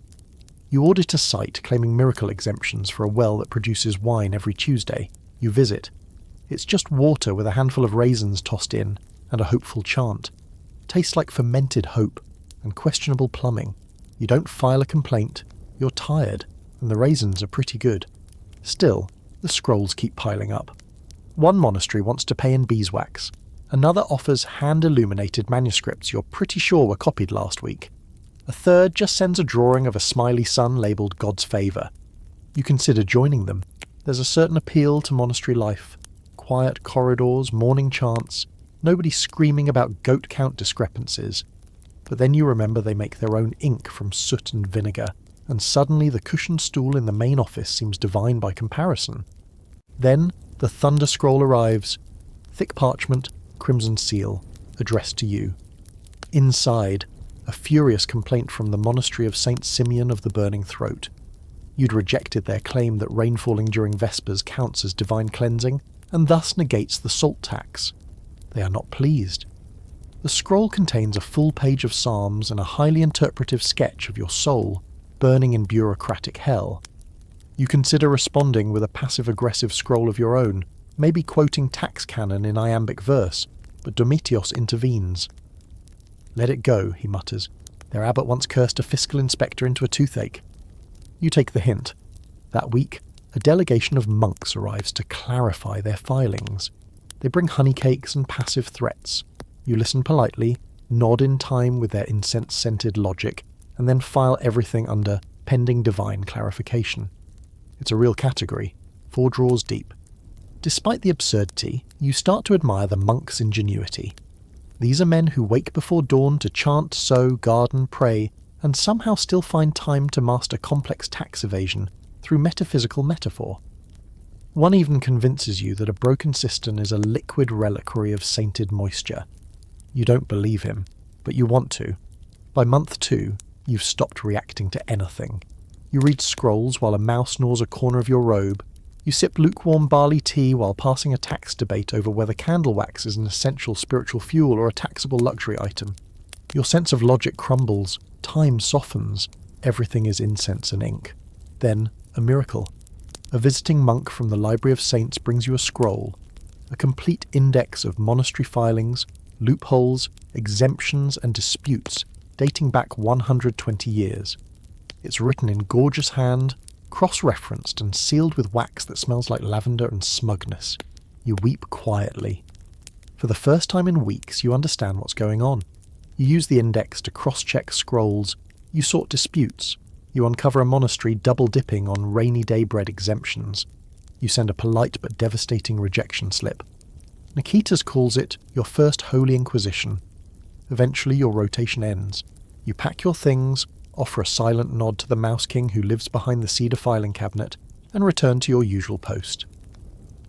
You audit a site claiming miracle exemptions for a well that produces wine every Tuesday. You visit. It's just water with a handful of raisins tossed in, and a hopeful chant. Tastes like fermented hope, and questionable plumbing. You don't file a complaint. You're tired, and the raisins are pretty good. Still, the scrolls keep piling up. One monastery wants to pay in beeswax. Another offers hand-illuminated manuscripts you're pretty sure were copied last week. A third just sends a drawing of a smiley sun labelled God's favour. You consider joining them. There's a certain appeal to monastery life. Quiet corridors, morning chants, nobody screaming about goat count discrepancies. But then you remember they make their own ink from soot and vinegar, and suddenly the cushioned stool in the main office seems divine by comparison. Then the thunder scroll arrives. Thick parchment, crimson seal, addressed to you. Inside, a furious complaint from the monastery of St. Simeon of the Burning Throat. You'd rejected their claim that rain falling during Vespers counts as divine cleansing, and thus negates the salt tax. They are not pleased. The scroll contains a full page of psalms and a highly interpretive sketch of your soul, burning in bureaucratic hell. You consider responding with a passive-aggressive scroll of your own, maybe quoting tax canon in iambic verse, but Domitios intervenes. Let it go, he mutters. Their abbot once cursed a fiscal inspector into a toothache. You take the hint. That week, a delegation of monks arrives to clarify their filings. They bring honeycakes and passive threats. You listen politely, nod in time with their incense-scented logic, and then file everything under pending divine clarification. It's a real category, 4 drawers deep. Despite the absurdity, you start to admire the monk's ingenuity. These are men who wake before dawn to chant, sow, garden, pray, and somehow still find time to master complex tax evasion through metaphysical metaphor. One even convinces you that a broken cistern is a liquid reliquary of sainted moisture. You don't believe him, but you want to. By month 2, you've stopped reacting to anything. You read scrolls while a mouse gnaws a corner of your robe. You sip lukewarm barley tea while passing a tax debate over whether candle wax is an essential spiritual fuel or a taxable luxury item. Your sense of logic crumbles, time softens, everything is incense and ink. Then, a miracle. A visiting monk from the Library of Saints brings you a scroll, a complete index of monastery filings, loopholes, exemptions and disputes dating back 120 years. It's written in gorgeous hand, cross-referenced and sealed with wax that smells like lavender and smugness. You weep quietly. For the first time in weeks, you understand what's going on. You use the index to cross-check scrolls. You sort disputes. You uncover a monastery double-dipping on rainy day bread exemptions. You send a polite but devastating rejection slip. Nikitas calls it your first Holy Inquisition. Eventually your rotation ends. You pack your things, offer a silent nod to the Mouse King who lives behind the cedar filing cabinet, and return to your usual post.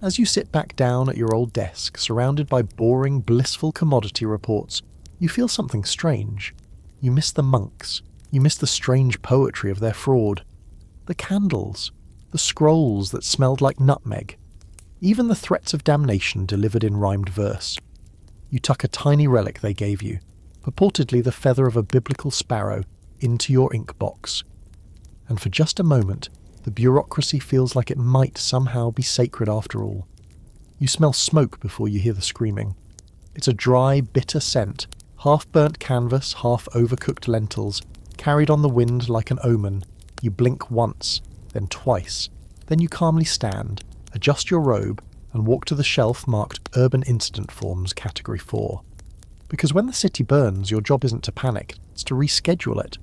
As you sit back down at your old desk, surrounded by boring, blissful commodity reports, you feel something strange. You miss the monks. You miss the strange poetry of their fraud. The candles. The scrolls that smelled like nutmeg. Even the threats of damnation delivered in rhymed verse. You tuck a tiny relic they gave you, purportedly the feather of a biblical sparrow, into your ink box. And for just a moment, the bureaucracy feels like it might somehow be sacred after all. You smell smoke before you hear the screaming. It's a dry, bitter scent, half-burnt canvas, half-overcooked lentils, carried on the wind like an omen. You blink once, then twice. Then you calmly stand, adjust your robe, and walk to the shelf marked Urban Incident Forms Category 4. Because when the city burns, your job isn't to panic, it's to reschedule it.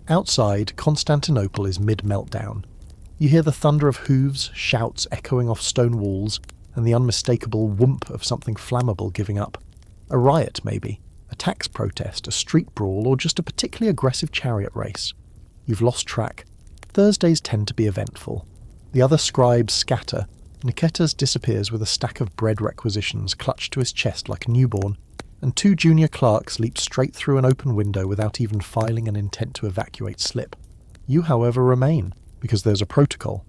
Outside, Constantinople is mid-meltdown. You hear the thunder of hooves, shouts echoing off stone walls, and the unmistakable whoomp of something flammable giving up. A riot, maybe. A tax protest, a street brawl, or just a particularly aggressive chariot race. You've lost track. Thursdays tend to be eventful. The other scribes scatter. Niketas disappears with a stack of bread requisitions clutched to his chest like a newborn, and 2 junior clerks leap straight through an open window without even filing an intent to evacuate slip. You, however, remain, because there's a protocol.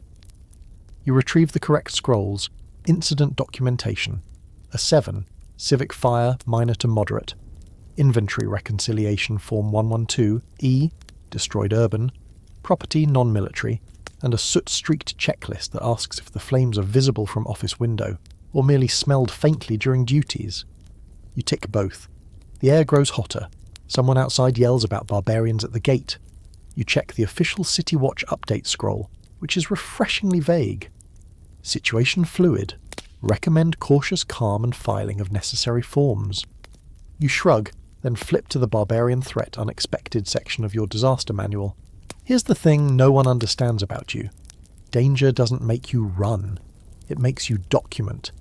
You retrieve the correct scrolls, incident documentation, a 7, civic fire, minor to moderate, inventory reconciliation form 112, E, destroyed urban, property non-military, and a soot-streaked checklist that asks if the flames are visible from office window, or merely smelled faintly during duties. You tick both. The air grows hotter. Someone outside yells about barbarians at the gate. You check the official City Watch update scroll, which is refreshingly vague. Situation fluid. Recommend cautious calm and filing of necessary forms. You shrug, then flip to the barbarian threat unexpected section of your disaster manual. Here's the thing no one understands about you. Danger doesn't make you run. It makes you document.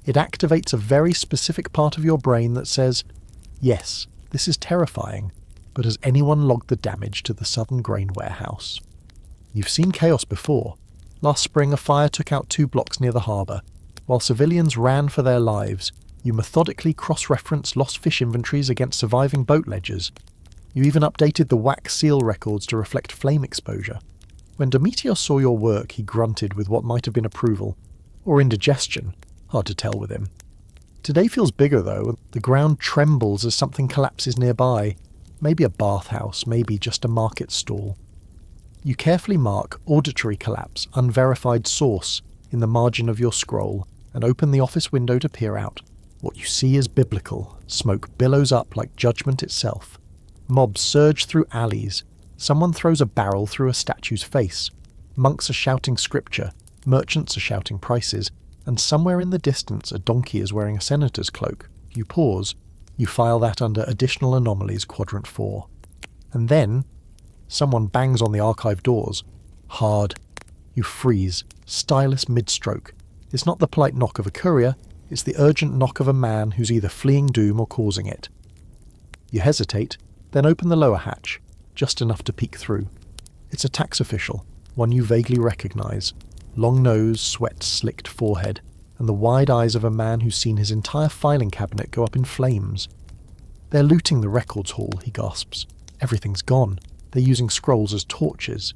It activates a very specific part of your brain that says, yes, this is terrifying, but has anyone logged the damage to the Southern Grain Warehouse? You've seen chaos before. Last spring a fire took out 2 blocks near the harbour. While civilians ran for their lives, you methodically cross-referenced lost fish inventories against surviving boat ledgers. You even updated the wax seal records to reflect flame exposure. When Demetrios saw your work, he grunted with what might have been approval, or indigestion. Hard to tell with him. Today feels bigger though. The ground trembles as something collapses nearby. Maybe a bathhouse, maybe just a market stall. You carefully mark auditory collapse, unverified source, in the margin of your scroll, and open the office window to peer out. What you see is biblical. Smoke billows up like judgment itself. Mobs surge through alleys. Someone throws a barrel through a statue's face. Monks are shouting scripture, merchants are shouting prices, and somewhere in the distance a donkey is wearing a senator's cloak. You pause. You file that under Additional Anomalies Quadrant 4. And then, someone bangs on the archive doors. Hard. You freeze, stylus mid-stroke. It's not the polite knock of a courier, it's the urgent knock of a man who's either fleeing doom or causing it. You hesitate, then open the lower hatch, just enough to peek through. It's a tax official, one you vaguely recognise. Long nose, sweat-slicked forehead, and the wide eyes of a man who's seen his entire filing cabinet go up in flames. They're looting the records hall, he gasps. Everything's gone. They're using scrolls as torches.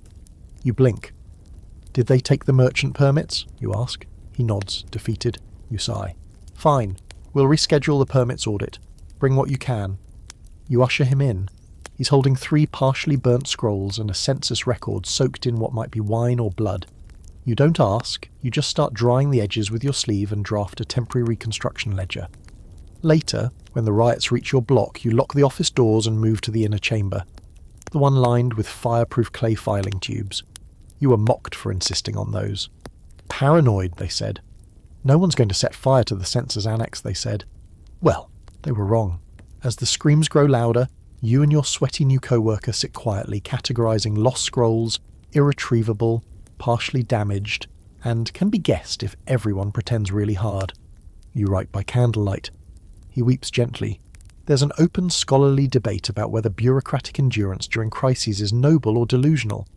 You blink. Did they take the merchant permits? You ask. He nods, defeated. You sigh. Fine. We'll reschedule the permits audit. Bring what you can. You usher him in. He's holding 3 partially burnt scrolls and a census record soaked in what might be wine or blood. You don't ask, you just start drying the edges with your sleeve and draft a temporary reconstruction ledger. Later, when the riots reach your block, you lock the office doors and move to the inner chamber, the one lined with fireproof clay filing tubes. You were mocked for insisting on those. Paranoid, they said. No one's going to set fire to the census annex, they said. Well, they were wrong. As the screams grow louder, you and your sweaty new co-worker sit quietly, categorising lost scrolls, irretrievable, partially damaged, and can be guessed if everyone pretends really hard. You write by candlelight. He weeps gently. There's an open scholarly debate about whether bureaucratic endurance during crises is noble or delusional.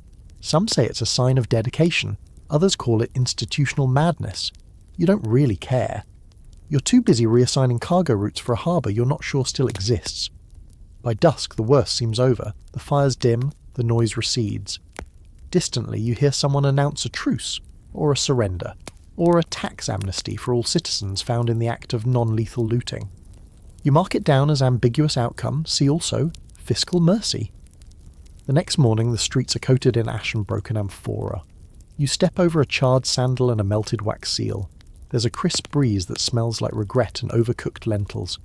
Some say it's a sign of dedication, others call it institutional madness. You don't really care. You're too busy reassigning cargo routes for a harbour you're not sure still exists. By dusk the worst seems over, the fires dim, the noise recedes. Distantly you hear someone announce a truce, or a surrender, or a tax amnesty for all citizens found in the act of non-lethal looting. You mark it down as ambiguous outcome, see also fiscal mercy. The next morning the streets are coated in ash and broken amphora. You step over a charred sandal and a melted wax seal. There's a crisp breeze that smells like regret and overcooked lentils.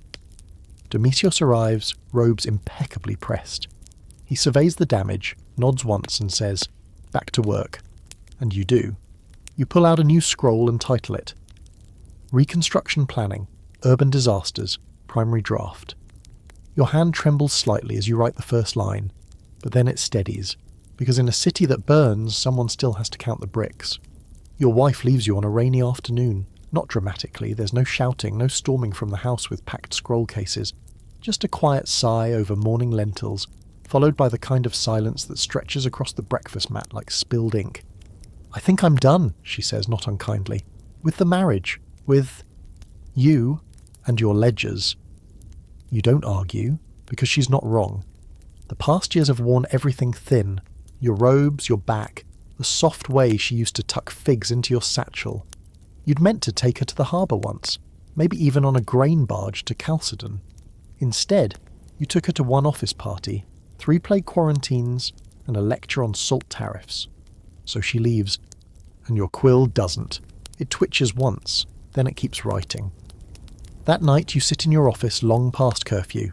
Domitios arrives, robes impeccably pressed. He surveys the damage, nods once and says, "Back to work." And you do. You pull out a new scroll and title it Reconstruction Planning, Urban Disasters, Primary Draft. Your hand trembles slightly as you write the first line, but then it steadies, because in a city that burns, someone still has to count the bricks. Your wife leaves you on a rainy afternoon. Not dramatically, there's no shouting, no storming from the house with packed scroll cases. Just a quiet sigh over morning lentils, followed by the kind of silence that stretches across the breakfast mat like spilled ink. "I think I'm done," she says, not unkindly. "With the marriage. With you and your ledgers." You don't argue, because she's not wrong. The past years have worn everything thin. Your robes, your back, the soft way she used to tuck figs into your satchel. You'd meant to take her to the harbour once, maybe even on a grain barge to Chalcedon. Instead, you took her to one office party, 3 plague quarantines, and a lecture on salt tariffs. So she leaves, and your quill doesn't. It twitches once, then it keeps writing. That night you sit in your office long past curfew.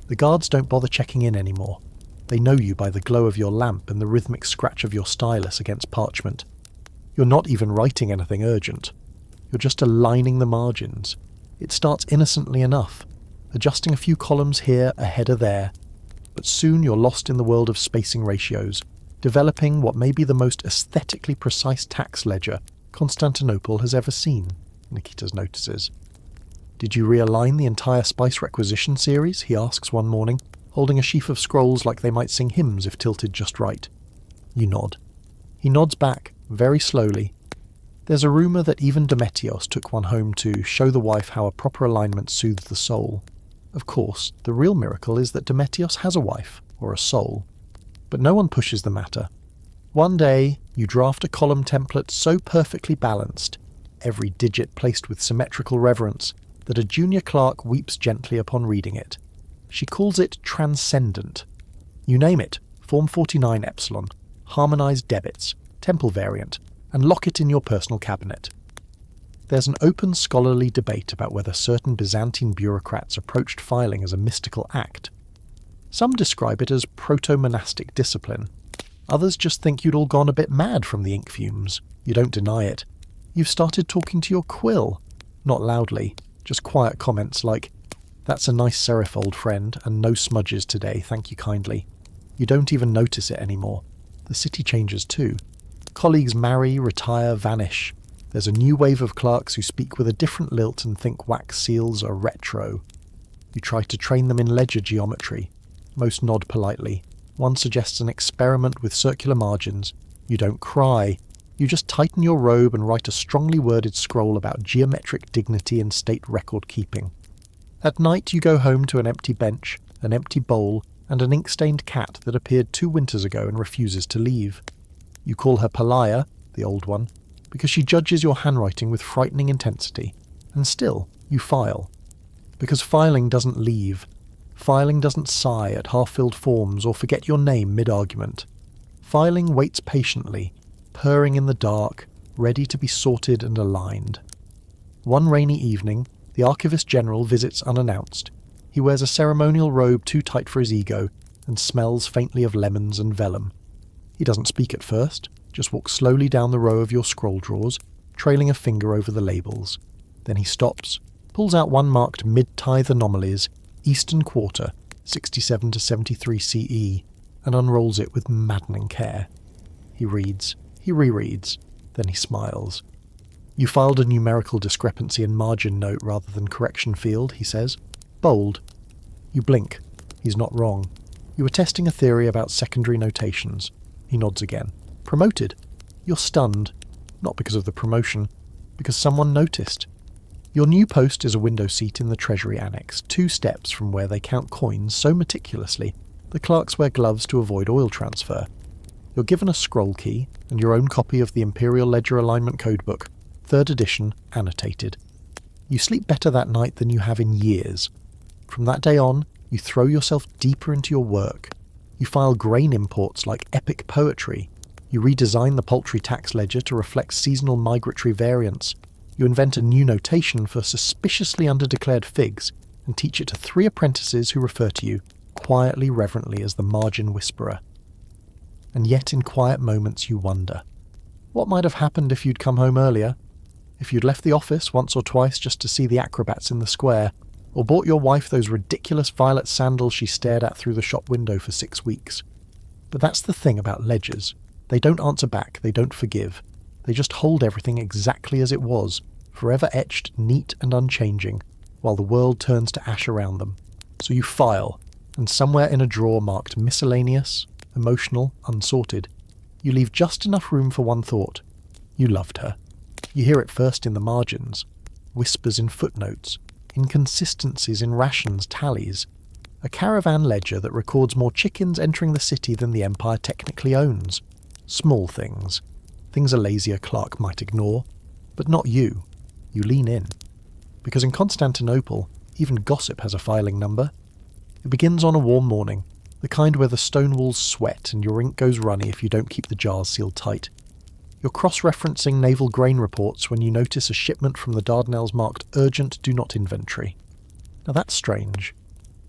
The guards don't bother checking in anymore. They know you by the glow of your lamp and the rhythmic scratch of your stylus against parchment. You're not even writing anything urgent. You're just aligning the margins. It starts innocently enough, adjusting a few columns here, a header there, but soon you're lost in the world of spacing ratios, developing what may be the most aesthetically precise tax ledger Constantinople has ever seen, Nikitas notices. "Did you realign the entire spice requisition series?" he asks one morning, holding a sheaf of scrolls like they might sing hymns if tilted just right. You nod. He nods back, very slowly. There's a rumour that even Domitios took one home to show the wife how a proper alignment soothes the soul. Of course, the real miracle is that Domitios has a wife, or a soul. But no one pushes the matter. One day, you draft a column template so perfectly balanced, every digit placed with symmetrical reverence, that a junior clerk weeps gently upon reading it. She calls it transcendent. You name it, Form 49 Epsilon, harmonised debits, temple variant, and lock it in your personal cabinet. There's an open scholarly debate about whether certain Byzantine bureaucrats approached filing as a mystical act. Some describe it as proto-monastic discipline. Others just think you'd all gone a bit mad from the ink fumes. You don't deny it. You've started talking to your quill. Not loudly, just quiet comments like, "That's a nice serif, old friend, and no smudges today, thank you kindly." You don't even notice it anymore. The city changes too. Colleagues marry, retire, vanish. There's a new wave of clerks who speak with a different lilt and think wax seals are retro. You try to train them in ledger geometry. Most nod politely. One suggests an experiment with circular margins. You don't cry. You just tighten your robe and write a strongly worded scroll about geometric dignity and state record keeping. At night you go home to an empty bench, an empty bowl, and an ink-stained cat that appeared 2 winters ago and refuses to leave. You call her Palaya, the old one, because she judges your handwriting with frightening intensity, and still you file. Because filing doesn't leave. Filing doesn't sigh at half-filled forms or forget your name mid-argument. Filing waits patiently, purring in the dark, ready to be sorted and aligned. One rainy evening, the Archivist General visits unannounced. He wears a ceremonial robe too tight for his ego and smells faintly of lemons and vellum. He doesn't speak at first, just walks slowly down the row of your scroll drawers, trailing a finger over the labels. Then he stops, pulls out one marked mid-tithe anomalies, Eastern Quarter, 67 to 73 CE, and unrolls it with maddening care. He reads, he rereads, then he smiles. "You filed a numerical discrepancy in margin note rather than correction field," he says. "Bold." You blink. He's not wrong. You were testing a theory about secondary notations. He nods again. "Promoted." You're stunned. Not because of the promotion, because someone noticed. Your new post is a window seat in the Treasury Annex, 2 steps from where they count coins so meticulously the clerks wear gloves to avoid oil transfer. You're given a scroll key and your own copy of the Imperial Ledger Alignment Codebook, 3rd edition, annotated. You sleep better that night than you have in years. From that day on, you throw yourself deeper into your work. You file grain imports like epic poetry. You redesign the poultry tax ledger to reflect seasonal migratory variants. You invent a new notation for suspiciously underdeclared figs and teach it to 3 apprentices who refer to you, quietly, reverently, as the margin whisperer. And yet in quiet moments you wonder, what might have happened if you'd come home earlier? If you'd left the office once or twice just to see the acrobats in the square, or bought your wife those ridiculous violet sandals she stared at through the shop window for 6 weeks. But that's the thing about ledgers. They don't answer back, they don't forgive. They just hold everything exactly as it was, forever etched neat and unchanging, while the world turns to ash around them. So you file, and somewhere in a drawer marked miscellaneous, emotional, unsorted, you leave just enough room for one thought. You loved her. You hear it first in the margins, whispers in footnotes, inconsistencies in rations tallies, a caravan ledger that records more chickens entering the city than the Empire technically owns. Small things. Things a lazier clerk might ignore. But not you. You lean in. Because in Constantinople, even gossip has a filing number. It begins on a warm morning, the kind where the stone walls sweat and your ink goes runny if you don't keep the jars sealed tight. You're cross-referencing naval grain reports when you notice a shipment from the Dardanelles marked Urgent Do Not Inventory. Now that's strange.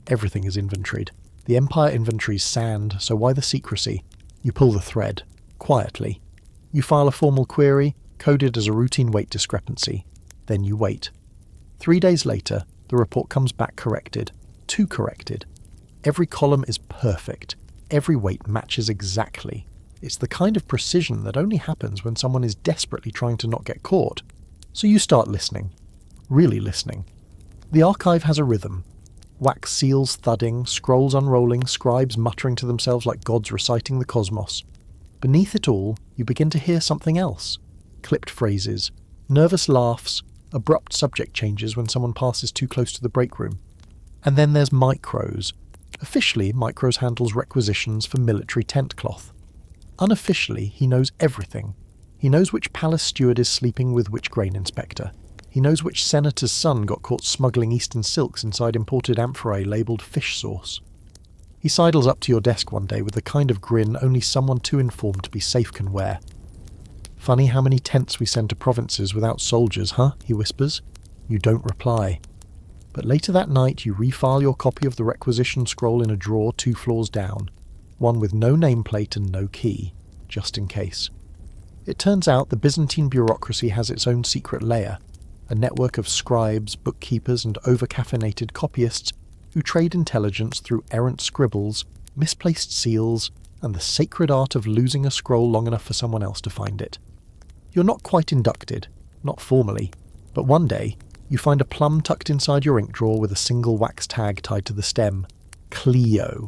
Everything is inventoried. The Empire inventories sand, so why the secrecy? You pull the thread. Quietly. You file a formal query, coded as a routine weight discrepancy. Then you wait. 3 days later, the report comes back corrected. 2 corrected. Every column is perfect. Every weight matches exactly. It's the kind of precision that only happens when someone is desperately trying to not get caught. So you start listening. Really listening. The archive has a rhythm. Wax seals thudding, scrolls unrolling, scribes muttering to themselves like gods reciting the cosmos. Beneath it all, you begin to hear something else. Clipped phrases, nervous laughs, abrupt subject changes when someone passes too close to the break room. And then there's Micros. Officially, Micros handles requisitions for military tent cloth. Unofficially, he knows everything. He knows which palace steward is sleeping with which grain inspector. He knows which senator's son got caught smuggling eastern silks inside imported amphorae labelled fish sauce. He sidles up to your desk one day with the kind of grin only someone too informed to be safe can wear. "Funny how many tents we send to provinces without soldiers, huh?" he whispers. You don't reply. But later that night you refile your copy of the requisition scroll in a drawer 2 floors down. one with no nameplate and no key, just in case. It turns out the Byzantine bureaucracy has its own secret layer, a network of scribes, bookkeepers, and over-caffeinated copyists who trade intelligence through errant scribbles, misplaced seals, and the sacred art of losing a scroll long enough for someone else to find it. You're not quite inducted, not formally, but one day you find a plum tucked inside your ink drawer with a single wax tag tied to the stem. Cleo.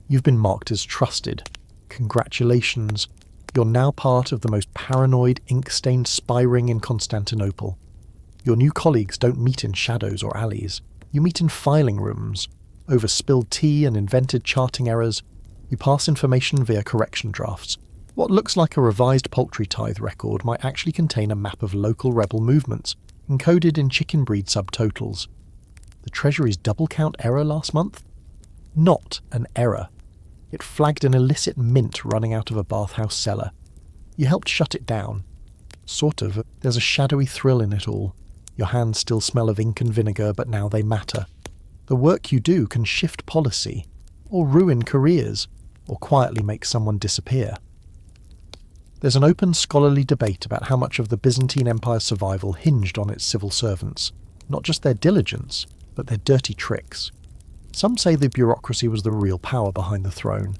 You've been marked as trusted. Congratulations. You're now part of the most paranoid, ink-stained spy ring in Constantinople. Your new colleagues don't meet in shadows or alleys. You meet in filing rooms. Over spilled tea and invented charting errors, you pass information via correction drafts. What looks like a revised poultry tithe record might actually contain a map of local rebel movements, encoded in chicken breed subtotals. The Treasury's double count error last month? Not an error. It flagged an illicit mint running out of a bathhouse cellar. You helped shut it down. Sort of. There's a shadowy thrill in it all. Your hands still smell of ink and vinegar, but now they matter. The work you do can shift policy, or ruin careers, or quietly make someone disappear. There's an open scholarly debate about how much of the Byzantine Empire's survival hinged on its civil servants, not just their diligence, but their dirty tricks. Some say the bureaucracy was the real power behind the throne.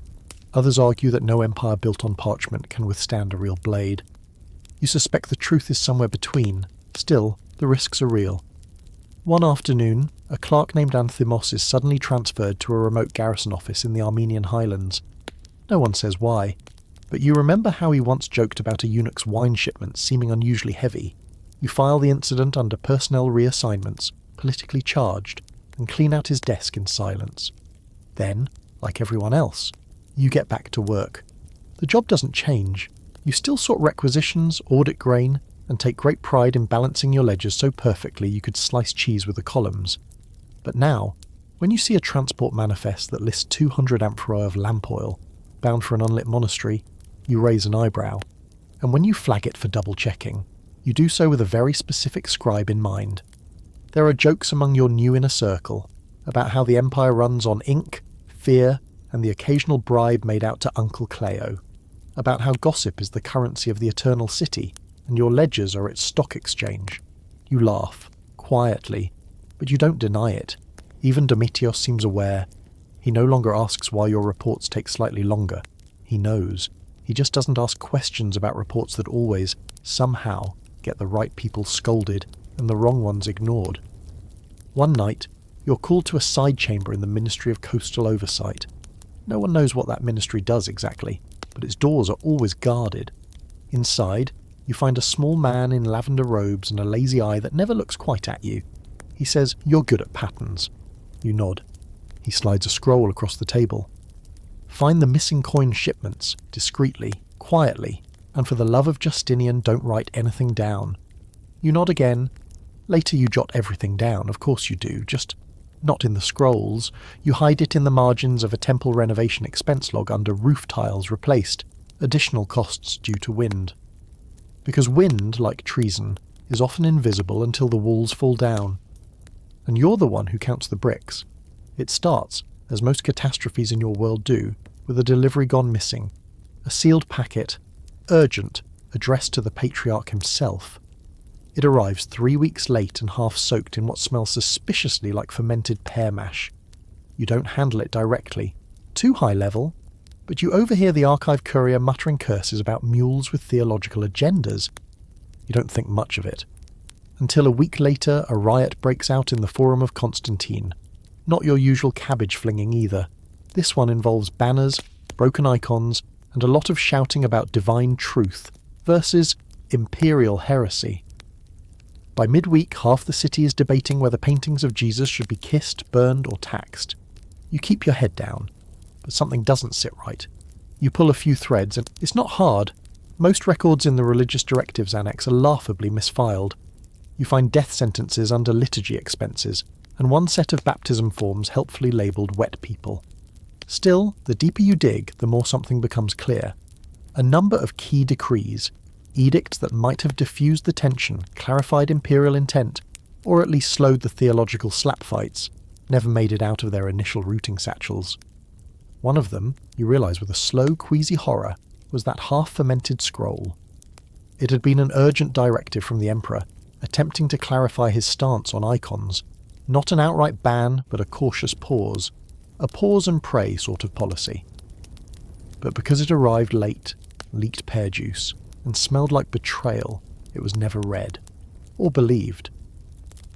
Others argue that no empire built on parchment can withstand a real blade. You suspect the truth is somewhere between. Still, the risks are real. One afternoon, a clerk named Anthimos is suddenly transferred to a remote garrison office in the Armenian highlands. No one says why, but you remember how he once joked about a eunuch's wine shipment seeming unusually heavy. You file the incident under personnel reassignments, politically charged, and clean out his desk in silence. Then, like everyone else, you get back to work. The job doesn't change. You still sort requisitions, audit grain, and take great pride in balancing your ledgers so perfectly you could slice cheese with the columns. But now, when you see a transport manifest that lists 200 amphorae of lamp oil, bound for an unlit monastery, you raise an eyebrow. And when you flag it for double-checking, you do so with a very specific scribe in mind. There are jokes among your new inner circle about how the empire runs on ink, fear, and the occasional bribe made out to Uncle Cleo, about how gossip is the currency of the eternal city, and your ledgers are its stock exchange. You laugh, quietly, but you don't deny it. Even Domitios seems aware. He no longer asks why your reports take slightly longer. He knows. He just doesn't ask questions about reports that always, somehow, get the right people scolded and the wrong ones ignored. One night, you're called to a side chamber in the Ministry of Coastal Oversight. No one knows what that ministry does exactly, but its doors are always guarded. Inside, you find a small man in lavender robes and a lazy eye that never looks quite at you. He says, "You're good at patterns." You nod. He slides a scroll across the table. Find the missing coin shipments, discreetly, quietly, and for the love of Justinian, don't write anything down. You nod again. Later you jot everything down, of course you do, just not in the scrolls. You hide it in the margins of a temple renovation expense log under roof tiles replaced, additional costs due to wind. Because wind, like treason, is often invisible until the walls fall down. And you're the one who counts the bricks. It starts, as most catastrophes in your world do, with a delivery gone missing. A sealed packet, urgent, addressed to the patriarch himself. It arrives 3 weeks late and half soaked in what smells suspiciously like fermented pear mash. You don't handle it directly, too high level, but you overhear the archive courier muttering curses about mules with theological agendas. You don't think much of it. Until a week later, a riot breaks out in the Forum of Constantine. Not your usual cabbage flinging either. This one involves banners, broken icons, and a lot of shouting about divine truth versus imperial heresy. By midweek, half the city is debating whether paintings of Jesus should be kissed, burned, or taxed. You keep your head down, but something doesn't sit right. You pull a few threads, and it's not hard. Most records in the Religious Directives Annex are laughably misfiled. You find death sentences under liturgy expenses, and one set of baptism forms helpfully labelled wet people. Still, the deeper you dig, the more something becomes clear. A number of key decrees, edicts that might have diffused the tension, clarified imperial intent, or at least slowed the theological slap fights, never made it out of their initial routing satchels. One of them, you realise with a slow, queasy horror, was that half-fermented scroll. It had been an urgent directive from the Emperor, attempting to clarify his stance on icons. Not an outright ban, but a cautious pause. A pause and pray sort of policy. But because it arrived late, leaked pear juice, and smelled like betrayal, it was never read. Or believed.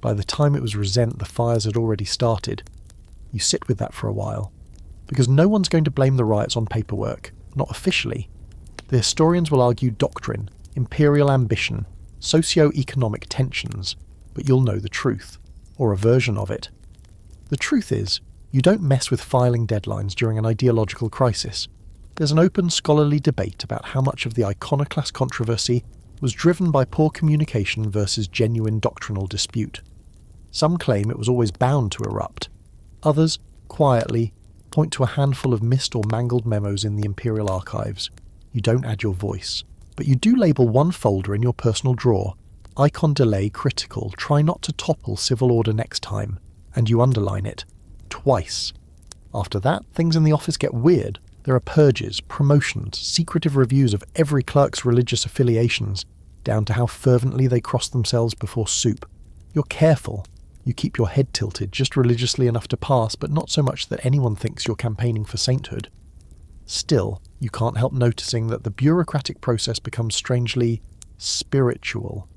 By the time it was resent, the fires had already started. You sit with that for a while. Because no one's going to blame the riots on paperwork, not officially. The historians will argue doctrine, imperial ambition, socio-economic tensions, but you'll know the truth, or a version of it. The truth is, you don't mess with filing deadlines during an ideological crisis. There's an open scholarly debate about how much of the iconoclast controversy was driven by poor communication versus genuine doctrinal dispute. Some claim it was always bound to erupt. Others, quietly, point to a handful of missed or mangled memos in the imperial archives. You don't add your voice, but you do label one folder in your personal drawer, icon delay critical, try not to topple civil order next time, and you underline it. Twice. After that, things in the office get weird. There are purges, promotions, secretive reviews of every clerk's religious affiliations, down to how fervently they cross themselves before soup. You're careful. You keep your head tilted just religiously enough to pass, but not so much that anyone thinks you're campaigning for sainthood. Still, you can't help noticing that the bureaucratic process becomes strangely spiritual.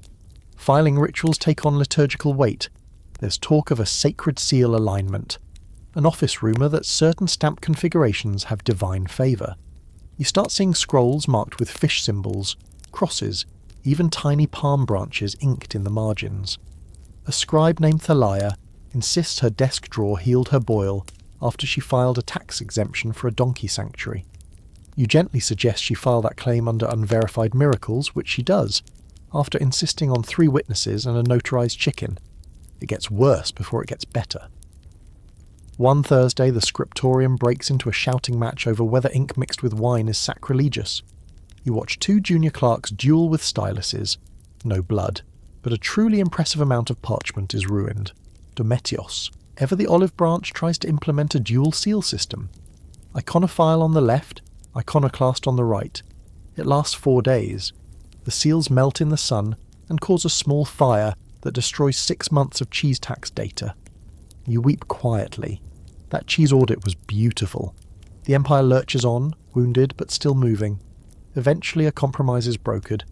Filing rituals take on liturgical weight. There's talk of a sacred seal alignment. An office rumour that certain stamp configurations have divine favour. You start seeing scrolls marked with fish symbols, crosses, even tiny palm branches inked in the margins. A scribe named Thalia insists her desk drawer healed her boil after she filed a tax exemption for a donkey sanctuary. You gently suggest she file that claim under unverified miracles, which she does, after insisting on 3 witnesses and a notarized chicken. It gets worse before it gets better. One Thursday, the scriptorium breaks into a shouting match over whether ink mixed with wine is sacrilegious. You watch 2 junior clerks duel with styluses. No blood, but a truly impressive amount of parchment is ruined. Dometios, ever the olive branch, tries to implement a dual seal system. Iconophile on the left, iconoclast on the right. It lasts 4 days. The seals melt in the sun and cause a small fire that destroys 6 months of cheese tax data. You weep quietly. That cheese audit was beautiful. The Empire lurches on, wounded but still moving. Eventually a compromise is brokered,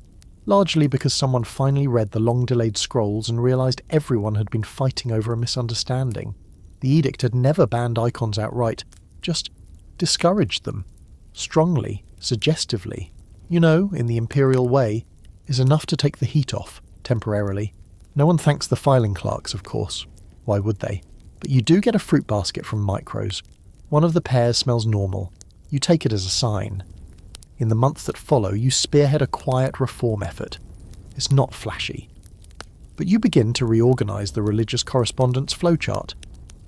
largely because someone finally read the long-delayed scrolls and realised everyone had been fighting over a misunderstanding. The edict had never banned icons outright, just discouraged them. Strongly, suggestively. You know, in the imperial way, is enough to take the heat off, temporarily. No one thanks the filing clerks, of course. Why would they? But you do get a fruit basket from Micros. One of the pears smells normal. You take it as a sign. In the months that follow, you spearhead a quiet reform effort. It's not flashy. But you begin to reorganise the religious correspondence flowchart.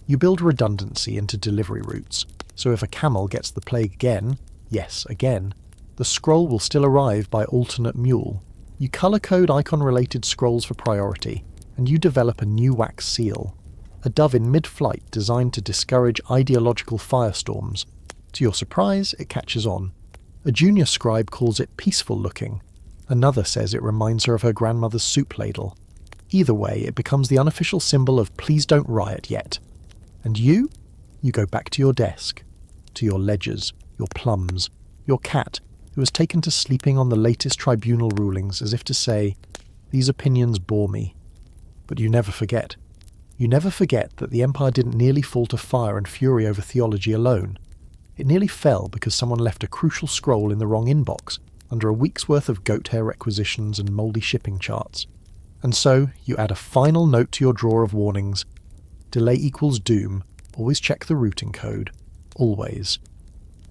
You build redundancy into delivery routes, so if a camel gets the plague again, yes, again, the scroll will still arrive by alternate mule. You colour-code icon-related scrolls for priority, and you develop a new wax seal. A dove in mid-flight designed to discourage ideological firestorms. To your surprise, it catches on. A junior scribe calls it peaceful-looking. Another says it reminds her of her grandmother's soup ladle. Either way, it becomes the unofficial symbol of please don't riot yet. And you? You go back to your desk, to your ledgers, your plums, your cat, who has taken to sleeping on the latest tribunal rulings as if to say, these opinions bore me. But you never forget. You never forget that the Empire didn't nearly fall to fire and fury over theology alone. It nearly fell because someone left a crucial scroll in the wrong inbox, under a week's worth of goat hair requisitions and mouldy shipping charts. And so, you add a final note to your drawer of warnings. Delay equals doom. Always check the routing code. Always.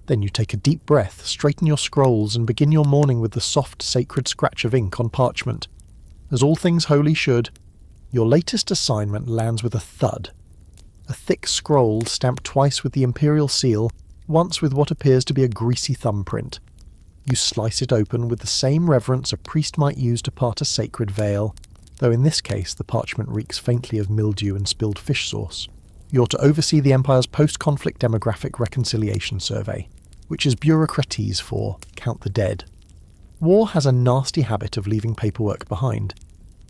Then you take a deep breath, straighten your scrolls, and begin your morning with the soft, sacred scratch of ink on parchment. As all things holy should, your latest assignment lands with a thud. A thick scroll stamped twice with the imperial seal, once with what appears to be a greasy thumbprint. You slice it open with the same reverence a priest might use to part a sacred veil, though in this case the parchment reeks faintly of mildew and spilled fish sauce. You're to oversee the Empire's post-conflict demographic reconciliation survey, which is bureaucratese for count the dead. War has a nasty habit of leaving paperwork behind,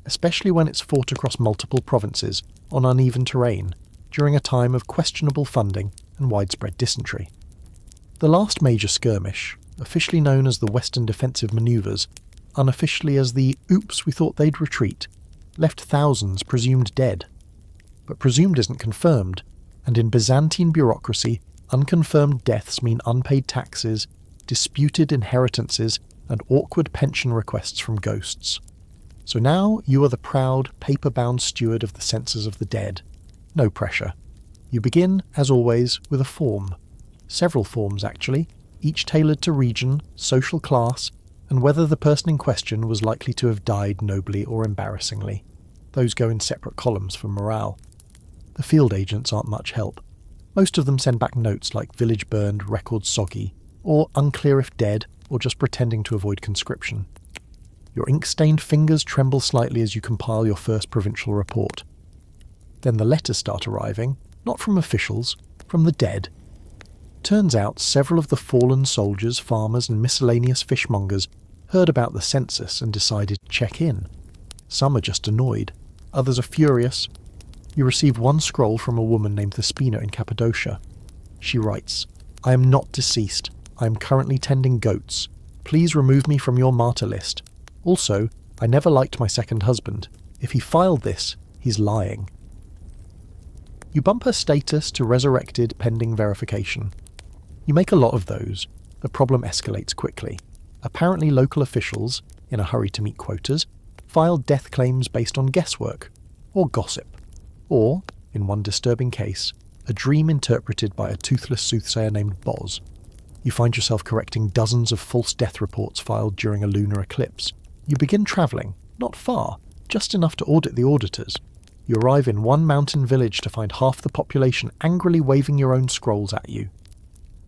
especially when it's fought across multiple provinces on uneven terrain during a time of questionable funding and widespread dysentery. The last major skirmish, officially known as the Western Defensive Manoeuvres, unofficially as the "oops, we thought they'd retreat," left thousands presumed dead. But presumed isn't confirmed, and in Byzantine bureaucracy, unconfirmed deaths mean unpaid taxes, disputed inheritances, and awkward pension requests from ghosts. So now you are the proud, paper-bound steward of the census of the dead. No pressure. You begin, as always, with a form. Several forms, actually, each tailored to region, social class, and whether the person in question was likely to have died nobly or embarrassingly. Those go in separate columns for morale. The field agents aren't much help. Most of them send back notes like village burned, record soggy, or unclear if dead, or just pretending to avoid conscription. Your ink-stained fingers tremble slightly as you compile your first provincial report. Then the letters start arriving, not from officials, from the dead. Turns out several of the fallen soldiers, farmers and miscellaneous fishmongers heard about the census and decided to check in. Some are just annoyed, others are furious. You receive one scroll from a woman named Thespina in Cappadocia. She writes, "I am not deceased. I am currently tending goats. Please remove me from your martyr list. Also, I never liked my second husband. If he filed this, he's lying." You bump her status to resurrected pending verification. You make a lot of those. The problem escalates quickly. Apparently local officials, in a hurry to meet quotas, filed death claims based on guesswork, or gossip, or, in one disturbing case, a dream interpreted by a toothless soothsayer named Boz. You find yourself correcting dozens of false death reports filed during a lunar eclipse. You begin travelling, not far, just enough to audit the auditors. You arrive in one mountain village to find half the population angrily waving your own scrolls at you.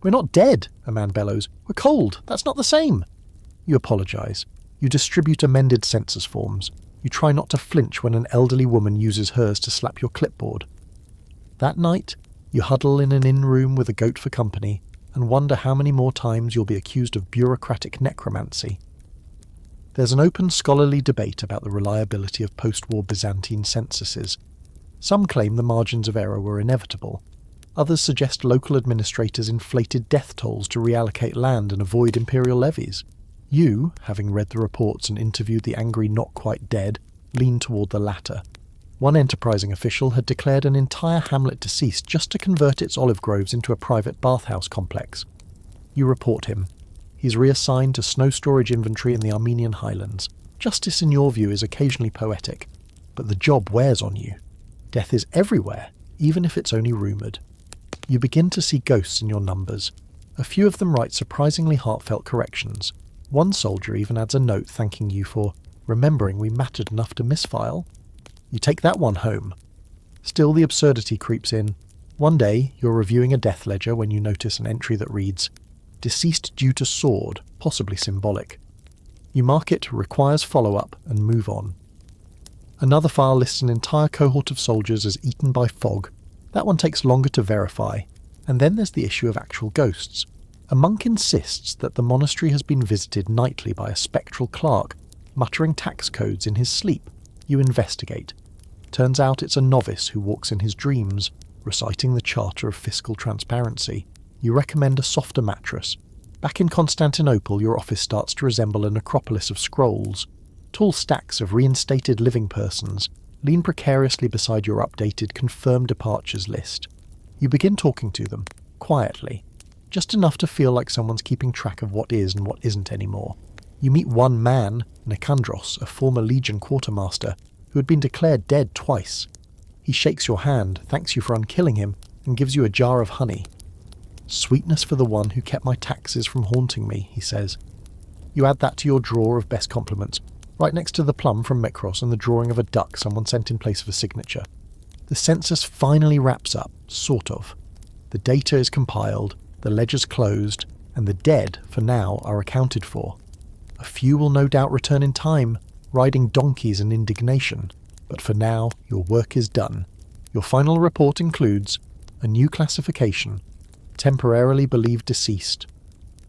"We're not dead," a man bellows. "We're cold. That's not the same." You apologise. You distribute amended census forms. You try not to flinch when an elderly woman uses hers to slap your clipboard. That night, you huddle in an inn room with a goat for company and wonder how many more times you'll be accused of bureaucratic necromancy. There's an open scholarly debate about the reliability of post-war Byzantine censuses. Some claim the margins of error were inevitable. Others suggest local administrators inflated death tolls to reallocate land and avoid imperial levies. You, having read the reports and interviewed the angry not-quite-dead, lean toward the latter. One enterprising official had declared an entire hamlet deceased just to convert its olive groves into a private bathhouse complex. You report him. He's reassigned to snow storage inventory in the Armenian highlands. Justice in your view is occasionally poetic, but the job wears on you. Death is everywhere, even if it's only rumoured. You begin to see ghosts in your numbers. A few of them write surprisingly heartfelt corrections. One soldier even adds a note thanking you for remembering we mattered enough to misfile. You take that one home. Still, the absurdity creeps in. One day, you're reviewing a death ledger when you notice an entry that reads, "Deceased due to sword, possibly symbolic." You mark it requires follow-up and move on. Another file lists an entire cohort of soldiers as eaten by fog. That one takes longer to verify. And then there's the issue of actual ghosts. A monk insists that the monastery has been visited nightly by a spectral clerk, muttering tax codes in his sleep. You investigate. Turns out it's a novice who walks in his dreams, reciting the Charter of Fiscal Transparency. You recommend a softer mattress. Back in Constantinople, your office starts to resemble a necropolis of scrolls. Tall stacks of reinstated living persons lean precariously beside your updated confirmed departures list. You begin talking to them, quietly, just enough to feel like someone's keeping track of what is and what isn't anymore. You meet one man, Nicandros, a former Legion quartermaster, who had been declared dead twice. He shakes your hand, thanks you for unkilling him, and gives you a jar of honey. "Sweetness for the one who kept my taxes from haunting me," he says. You add that to your drawer of best compliments, right next to the plum from Mikros and the drawing of a duck someone sent in place of a signature. The census finally wraps up, sort of. The data is compiled, the ledger's closed, and the dead, for now, are accounted for. A few will no doubt return in time, riding donkeys in indignation, but for now, your work is done. Your final report includes a new classification, temporarily believed deceased,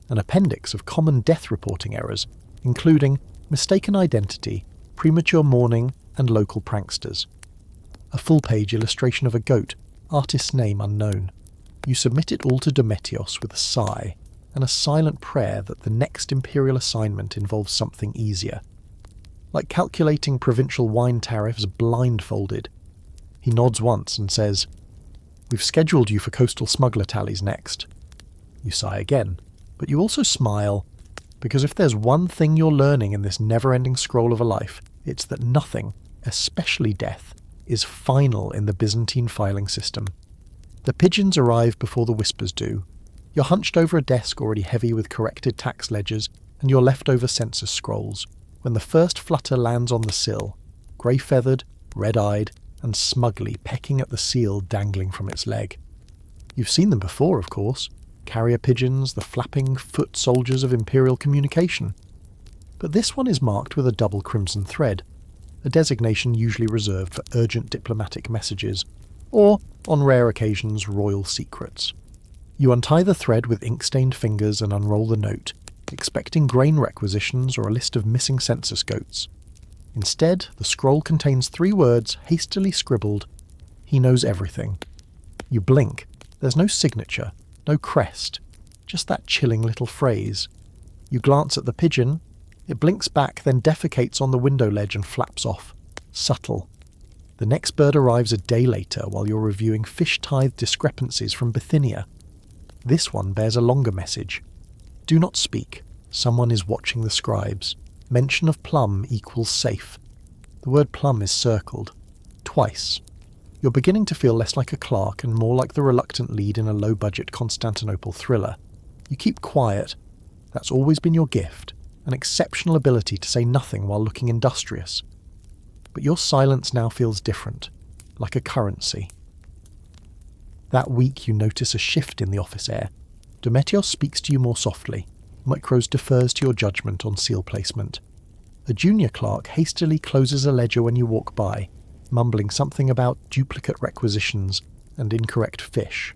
an appendix of common death reporting errors, including mistaken identity, premature mourning, and local pranksters. A full-page illustration of a goat, artist's name unknown. You submit it all to Dometios with a sigh, and a silent prayer that the next imperial assignment involves something easier. Like calculating provincial wine tariffs blindfolded. He nods once and says, "We've scheduled you for coastal smuggler tallies next." You sigh again, but you also smile, because if there's one thing you're learning in this never-ending scroll of a life, it's that nothing, especially death, is final in the Byzantine filing system. The pigeons arrive before the whispers do. You're hunched over a desk already heavy with corrected tax ledgers and your leftover census scrolls, when the first flutter lands on the sill, grey-feathered, red-eyed, and smugly pecking at the seal dangling from its leg. You've seen them before, of course, carrier pigeons, the flapping foot soldiers of imperial communication. But this one is marked with a double crimson thread, a designation usually reserved for urgent diplomatic messages, or, on rare occasions, royal secrets. You untie the thread with ink-stained fingers and unroll the note, expecting grain requisitions or a list of missing census goats. Instead, the scroll contains 3 words hastily scribbled. He knows everything. You blink. There's no signature, no crest, just that chilling little phrase. You glance at the pigeon. It blinks back, then defecates on the window ledge and flaps off. Subtle. The next bird arrives a day later while you're reviewing fish-tithe discrepancies from Bithynia. This one bears a longer message. Do not speak. Someone is watching the scribes. Mention of plum equals safe. The word plum is circled. Twice. You're beginning to feel less like a clerk and more like the reluctant lead in a low-budget Constantinople thriller. You keep quiet. That's always been your gift. An exceptional ability to say nothing while looking industrious. But your silence now feels different, like a currency. That week you notice a shift in the office air. Dometios speaks to you more softly. Micros defers to your judgment on seal placement. A junior clerk hastily closes a ledger when you walk by, mumbling something about duplicate requisitions and incorrect fish.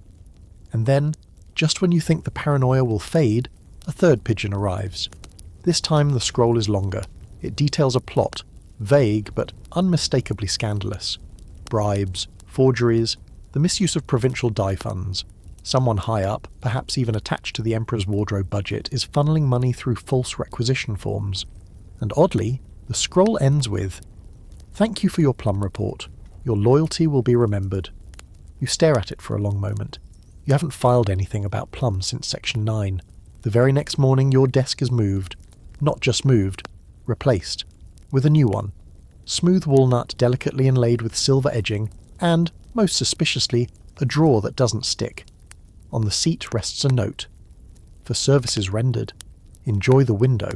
And then, just when you think the paranoia will fade, a third pigeon arrives. This time the scroll is longer. It details a plot, vague but unmistakably scandalous. Bribes, forgeries, the misuse of provincial dye funds. Someone high up, perhaps even attached to the Emperor's wardrobe budget, is funneling money through false requisition forms. And oddly, the scroll ends with, "Thank you for your plum report. Your loyalty will be remembered." You stare at it for a long moment. You haven't filed anything about plum since Section 9. The very next morning your desk is moved. Not just moved, replaced. With a new one. Smooth walnut delicately inlaid with silver edging, and, most suspiciously, a drawer that doesn't stick. On the seat rests a note. For services rendered. Enjoy the window.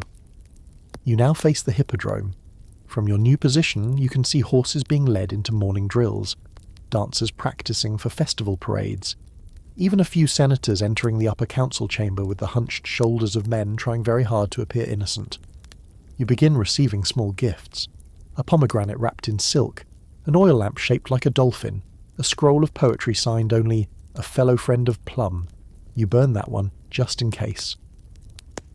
You now face the hippodrome. From your new position, you can see horses being led into morning drills, dancers practicing for festival parades, even a few senators entering the upper council chamber with the hunched shoulders of men trying very hard to appear innocent. You begin receiving small gifts. A pomegranate wrapped in silk, an oil lamp shaped like a dolphin, a scroll of poetry signed only "A fellow friend of plum." You burn that one, just in case.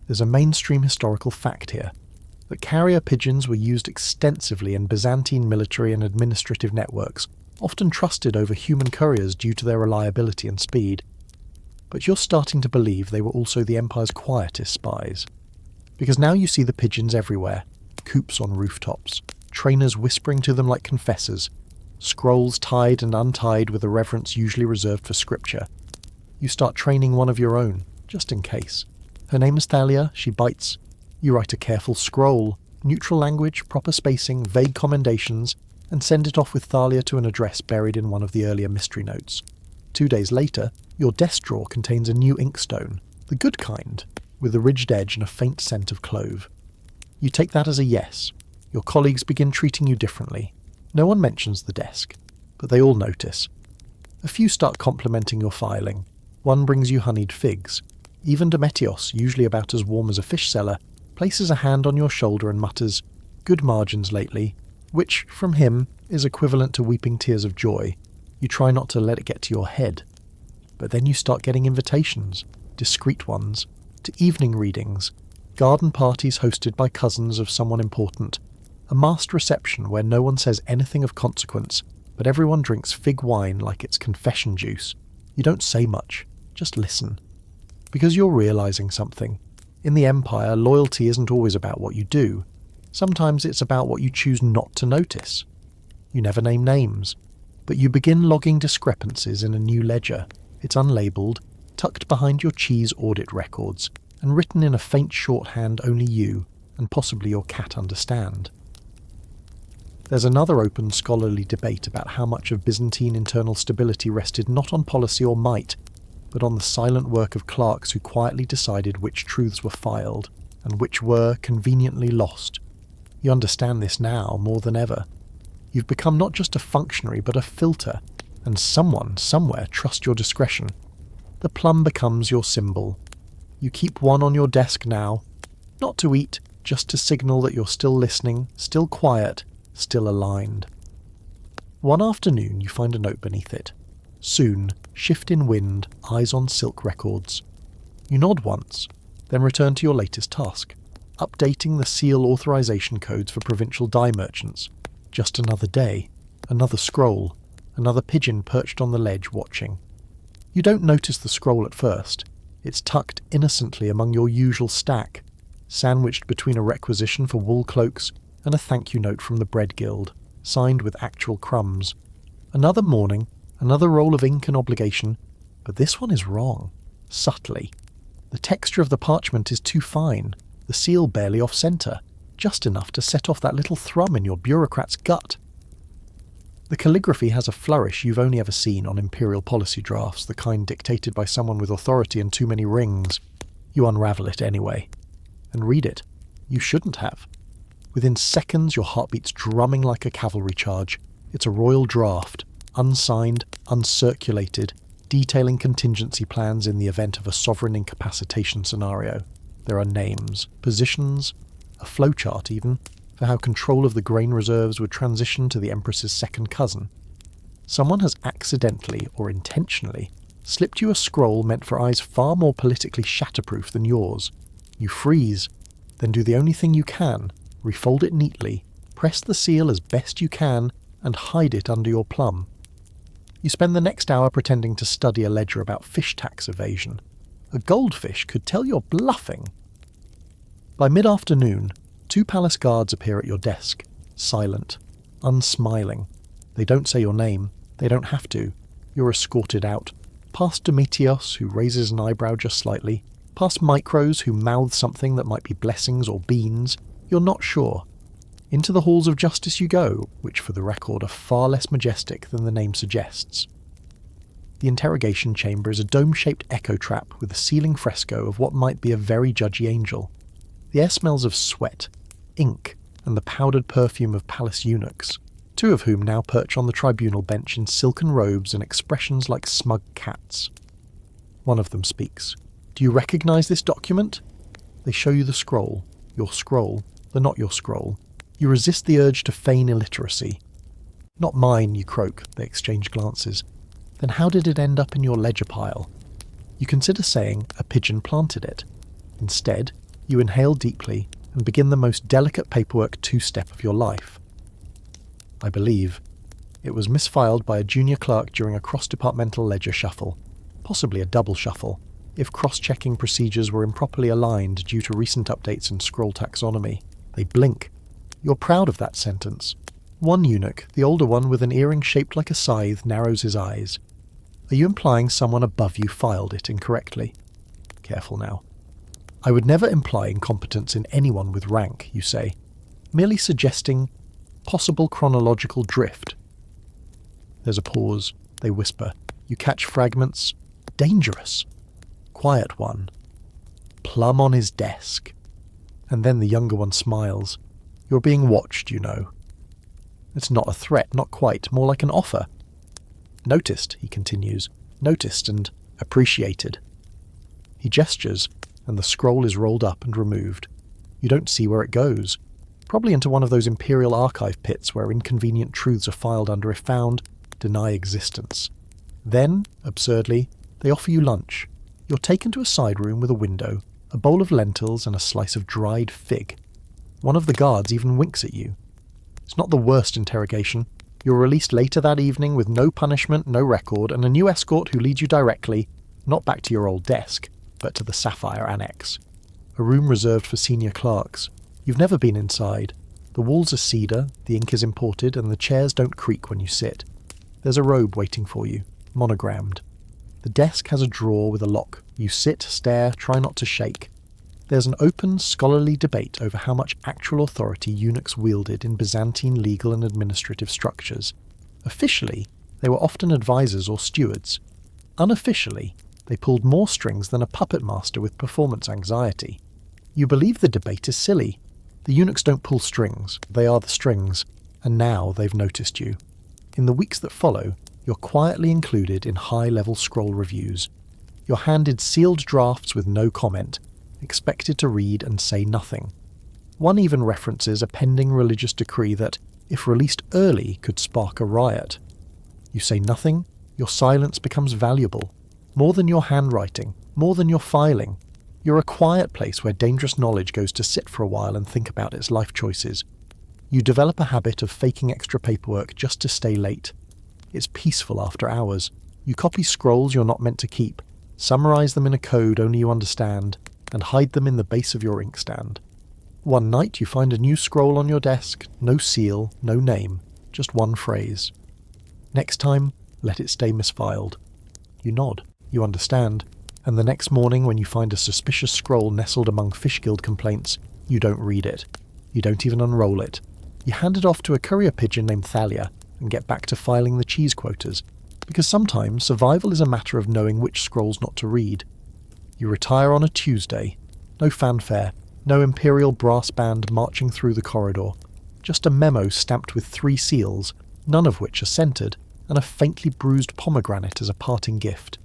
There's a mainstream historical fact here, that carrier pigeons were used extensively in Byzantine military and administrative networks, often trusted over human couriers due to their reliability and speed. But you're starting to believe they were also the Empire's quietest spies. Because now you see the pigeons everywhere, coops on rooftops, trainers whispering to them like confessors, scrolls tied and untied with a reverence usually reserved for scripture. You start training one of your own, just in case. Her name is Thalia, she bites. You write a careful scroll, neutral language, proper spacing, vague commendations, and send it off with Thalia to an address buried in one of the earlier mystery notes. 2 days later, your desk drawer contains a new inkstone, the good kind, with a ridged edge and a faint scent of clove. You take that as a yes. Your colleagues begin treating you differently. No one mentions the desk, but they all notice. A few start complimenting your filing. One brings you honeyed figs. Even Dometios, usually about as warm as a fish seller, places a hand on your shoulder and mutters, "Good margins lately," which, from him, is equivalent to weeping tears of joy. You try not to let it get to your head. But then you start getting invitations, discreet ones, to evening readings, garden parties hosted by cousins of someone important, a masked reception where no one says anything of consequence, but everyone drinks fig wine like it's confession juice. You don't say much, just listen. Because you're realizing something. In the Empire, loyalty isn't always about what you do. Sometimes it's about what you choose not to notice. You never name names, but you begin logging discrepancies in a new ledger. It's unlabelled, tucked behind your cheese audit records, and written in a faint shorthand only you, and possibly your cat, understand. There's another open scholarly debate about how much of Byzantine internal stability rested not on policy or might, but on the silent work of clerks who quietly decided which truths were filed, and which were conveniently lost. You understand this now more than ever. You've become not just a functionary but a filter, and someone, somewhere, trusts your discretion. The plum becomes your symbol. You keep one on your desk now, not to eat, just to signal that you're still listening, still quiet, still aligned. One afternoon you find a note beneath it. Soon, shift in wind, eyes on silk records. You nod once, then return to your latest task, updating the seal authorization codes for provincial dye merchants. Just another day, another scroll, another pigeon perched on the ledge watching. You don't notice the scroll at first. It's tucked innocently among your usual stack, sandwiched between a requisition for wool cloaks and a thank you note from the Bread Guild, signed with actual crumbs. Another morning, another roll of ink and obligation, but this one is wrong, subtly. The texture of the parchment is too fine, the seal barely off-centre, just enough to set off that little thrum in your bureaucrat's gut. The calligraphy has a flourish you've only ever seen on imperial policy drafts, the kind dictated by someone with authority and too many rings. You unravel it anyway. And read it. You shouldn't have. Within seconds your heart beats drumming like a cavalry charge. It's a royal draft, unsigned, uncirculated, detailing contingency plans in the event of a sovereign incapacitation scenario. There are names, positions, a flowchart even, for how control of the grain reserves would transition to the Empress's second cousin. Someone has accidentally, or intentionally, slipped you a scroll meant for eyes far more politically shatterproof than yours. You freeze, then do the only thing you can, refold it neatly, press the seal as best you can, and hide it under your plum. You spend the next hour pretending to study a ledger about fish tax evasion. A goldfish could tell you're bluffing. By mid-afternoon, 2 palace guards appear at your desk, silent, unsmiling. They don't say your name. They don't have to. You're escorted out, past Domitios, who raises an eyebrow just slightly, past Micros, who mouth something that might be blessings or beans. You're not sure. Into the halls of justice you go, which for the record are far less majestic than the name suggests. The interrogation chamber is a dome-shaped echo trap with a ceiling fresco of what might be a very judgy angel. The air smells of sweat, ink, and the powdered perfume of palace eunuchs, 2 of whom now perch on the tribunal bench in silken robes and expressions like smug cats. One of them speaks. Do you recognise this document? They show you the scroll, your scroll, the not your scroll. You resist the urge to feign illiteracy. Not mine, you croak. They exchange glances. Then how did it end up in your ledger pile? You consider saying a pigeon planted it. Instead, you inhale deeply and begin the most delicate paperwork 2-step of your life. I believe it was misfiled by a junior clerk during a cross-departmental ledger shuffle, possibly a double shuffle, if cross-checking procedures were improperly aligned due to recent updates in scroll taxonomy. They blink. You're proud of that sentence. One eunuch, the older one with an earring shaped like a scythe, narrows his eyes. Are you implying someone above you filed it incorrectly? Careful now. I would never imply incompetence in anyone with rank, you say, merely suggesting possible chronological drift. There's a pause. They whisper. You catch fragments. Dangerous. Quiet one. Plum on his desk. And then the younger one smiles. You're being watched, you know. It's not a threat, not quite, more like an offer. Noticed, he continues. Noticed and appreciated. He gestures, and the scroll is rolled up and removed. You don't see where it goes. Probably into one of those imperial archive pits where inconvenient truths are filed under if found, deny existence. Then, absurdly, They offer you lunch. You're taken to a side room with a window, a bowl of lentils and a slice of dried fig. One of the guards even winks at you. It's not the worst interrogation. You're released later that evening with no punishment, no record, and a new escort who leads you directly, not back to your old desk, but to the Sapphire Annex. A room reserved for senior clerks. You've never been inside. The walls are cedar, the ink is imported, and the chairs don't creak when you sit. There's a robe waiting for you, monogrammed. The desk has a drawer with a lock. You sit, stare, try not to shake. There's an open, scholarly debate over how much actual authority eunuchs wielded in Byzantine legal and administrative structures. Officially, they were often advisors or stewards. Unofficially, they pulled more strings than a puppet master with performance anxiety. You believe the debate is silly. The eunuchs don't pull strings, they are the strings, and now they've noticed you. In the weeks that follow, you're quietly included in high-level scroll reviews. You're handed sealed drafts with no comment, expected to read and say nothing. One even references a pending religious decree that, if released early, could spark a riot. You say nothing, your silence becomes valuable. More than your handwriting, more than your filing. You're a quiet place where dangerous knowledge goes to sit for a while and think about its life choices. You develop a habit of faking extra paperwork just to stay late. It's peaceful after hours. You copy scrolls you're not meant to keep, summarize them in a code only you understand, and hide them in the base of your inkstand. One night you find a new scroll on your desk, no seal, no name, just one phrase. Next time, let it stay misfiled. You nod, you understand, and the next morning when you find a suspicious scroll nestled among Fish Guild complaints, you don't read it. You don't even unroll it. You hand it off to a courier pigeon named Thalia and get back to filing the cheese quotas, because sometimes survival is a matter of knowing which scrolls not to read. You retire on a Tuesday. No fanfare, no imperial brass band marching through the corridor. Just a memo stamped with 3 seals, none of which are scented, and a faintly bruised pomegranate as a parting gift.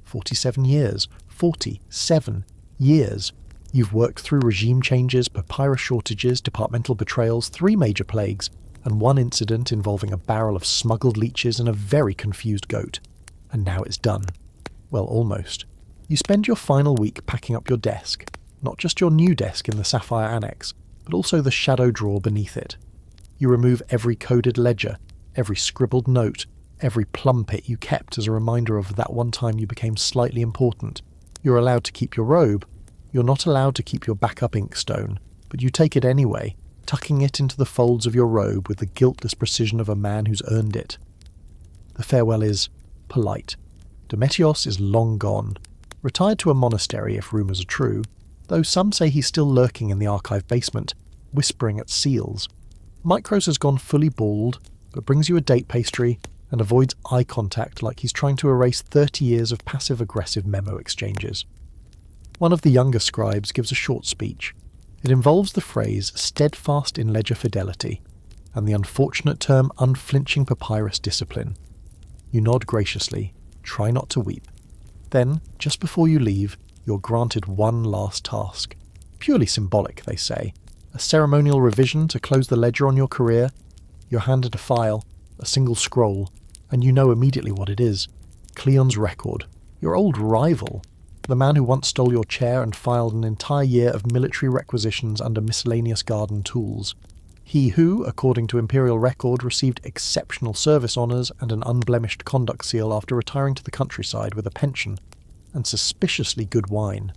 47 years. 47 years. You've worked through regime changes, papyrus shortages, departmental betrayals, 3 major plagues, and 1 incident involving a barrel of smuggled leeches and a very confused goat. And now it's done. Well, almost. You spend your final week packing up your desk, not just your new desk in the Sapphire Annex, but also the shadow drawer beneath it. You remove every coded ledger, every scribbled note, every plum pit you kept as a reminder of that one time you became slightly important. You're allowed to keep your robe. You're not allowed to keep your backup inkstone, but you take it anyway, tucking it into the folds of your robe with the guiltless precision of a man who's earned it. The farewell is polite. Dometios is long gone. Retired to a monastery if rumours are true, though some say he's still lurking in the archive basement, whispering at seals. Micros has gone fully bald, but brings you a date pastry and avoids eye contact like he's trying to erase 30 years of passive-aggressive memo exchanges. One of the younger scribes gives a short speech. It involves the phrase steadfast in ledger fidelity, and the unfortunate term unflinching papyrus discipline. You nod graciously, try not to weep. Then, just before you leave, you're granted one last task. Purely symbolic, they say. A ceremonial revision to close the ledger on your career. You're handed a file, a single scroll, and you know immediately what it is. Cleon's record. Your old rival. The man who once stole your chair and filed an entire year of military requisitions under miscellaneous garden tools. He who, according to Imperial record, received exceptional service honours and an unblemished conduct seal after retiring to the countryside with a pension, and suspiciously good wine.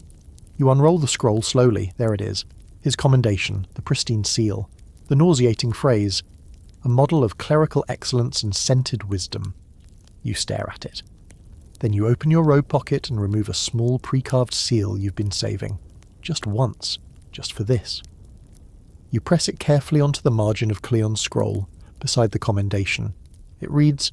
You unroll the scroll slowly, there it is. His commendation, the pristine seal, the nauseating phrase, a model of clerical excellence and scented wisdom. You stare at it. Then you open your robe pocket and remove a small pre-carved seal you've been saving. Just once, just for this. You press it carefully onto the margin of Cleon's scroll, beside the commendation. It reads,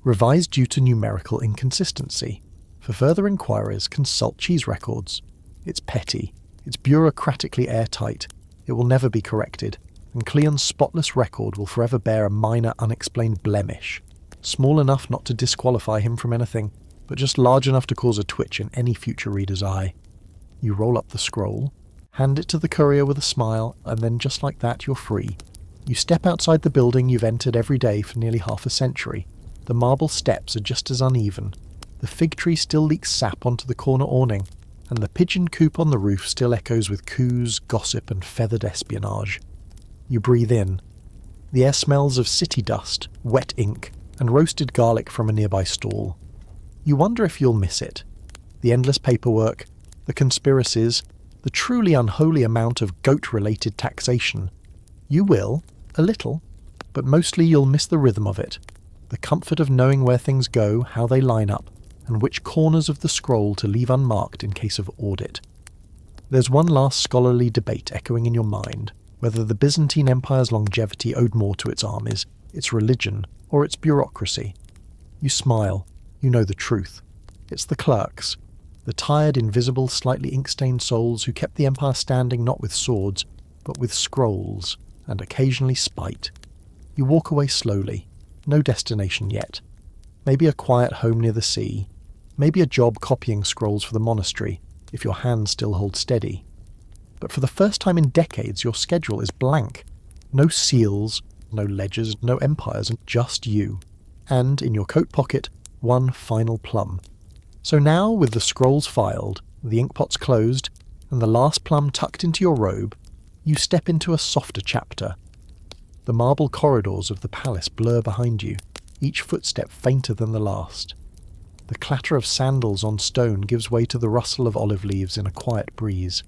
"Revised due to numerical inconsistency. For further inquiries, consult cheese records." It's petty. It's bureaucratically airtight. It will never be corrected, and Cleon's spotless record will forever bear a minor unexplained blemish, small enough not to disqualify him from anything, but just large enough to cause a twitch in any future reader's eye. You roll up the scroll, hand it to the courier with a smile, and then just like that you're free. You step outside the building you've entered every day for nearly half a century. The marble steps are just as uneven. The fig tree still leaks sap onto the corner awning, and the pigeon coop on the roof still echoes with coos, gossip, and feathered espionage. You breathe in. The air smells of city dust, wet ink, and roasted garlic from a nearby stall. You wonder if you'll miss it. The endless paperwork, the conspiracies, the truly unholy amount of goat-related taxation. You will, a little, but mostly you'll miss the rhythm of it, the comfort of knowing where things go, how they line up, and which corners of the scroll to leave unmarked in case of audit. There's one last scholarly debate echoing in your mind, whether the Byzantine Empire's longevity owed more to its armies, its religion, or its bureaucracy. You smile. You know the truth. It's the clerks, the tired, invisible, slightly ink-stained souls who kept the empire standing not with swords, but with scrolls, and occasionally spite. You walk away slowly. No destination yet. Maybe a quiet home near the sea. Maybe a job copying scrolls for the monastery, if your hand still holds steady. But for the first time in decades, your schedule is blank. No seals, no ledgers, no empires, and just you. And, in your coat pocket, one final plum. So now, with the scrolls filed, the inkpots closed, and the last plum tucked into your robe, you step into a softer chapter. The marble corridors of the palace blur behind you, each footstep fainter than the last. The clatter of sandals on stone gives way to the rustle of olive leaves in a quiet breeze.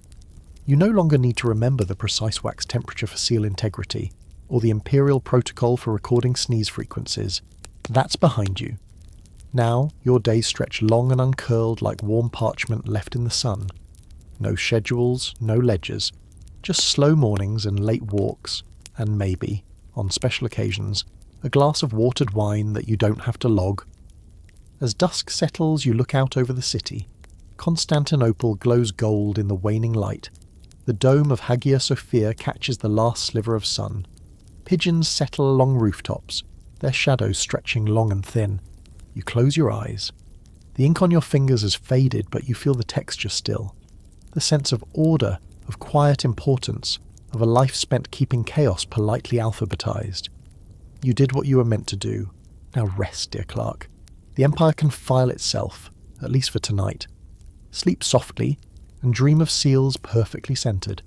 You no longer need to remember the precise wax temperature for seal integrity, or the imperial protocol for recording sneeze frequencies. That's behind you. Now, your days stretch long and uncurled like warm parchment left in the sun. No schedules, no ledgers, just slow mornings and late walks, and maybe, on special occasions, a glass of watered wine that you don't have to log. As dusk settles, you look out over the city. Constantinople glows gold in the waning light. The dome of Hagia Sophia catches the last sliver of sun. Pigeons settle along rooftops, their shadows stretching long and thin. You close your eyes. The ink on your fingers has faded, but you feel the texture still. The sense of order, of quiet importance, of a life spent keeping chaos politely alphabetized. You did what you were meant to do. Now rest, dear clerk. The Empire can file itself, at least for tonight. Sleep softly, and dream of seals perfectly scented.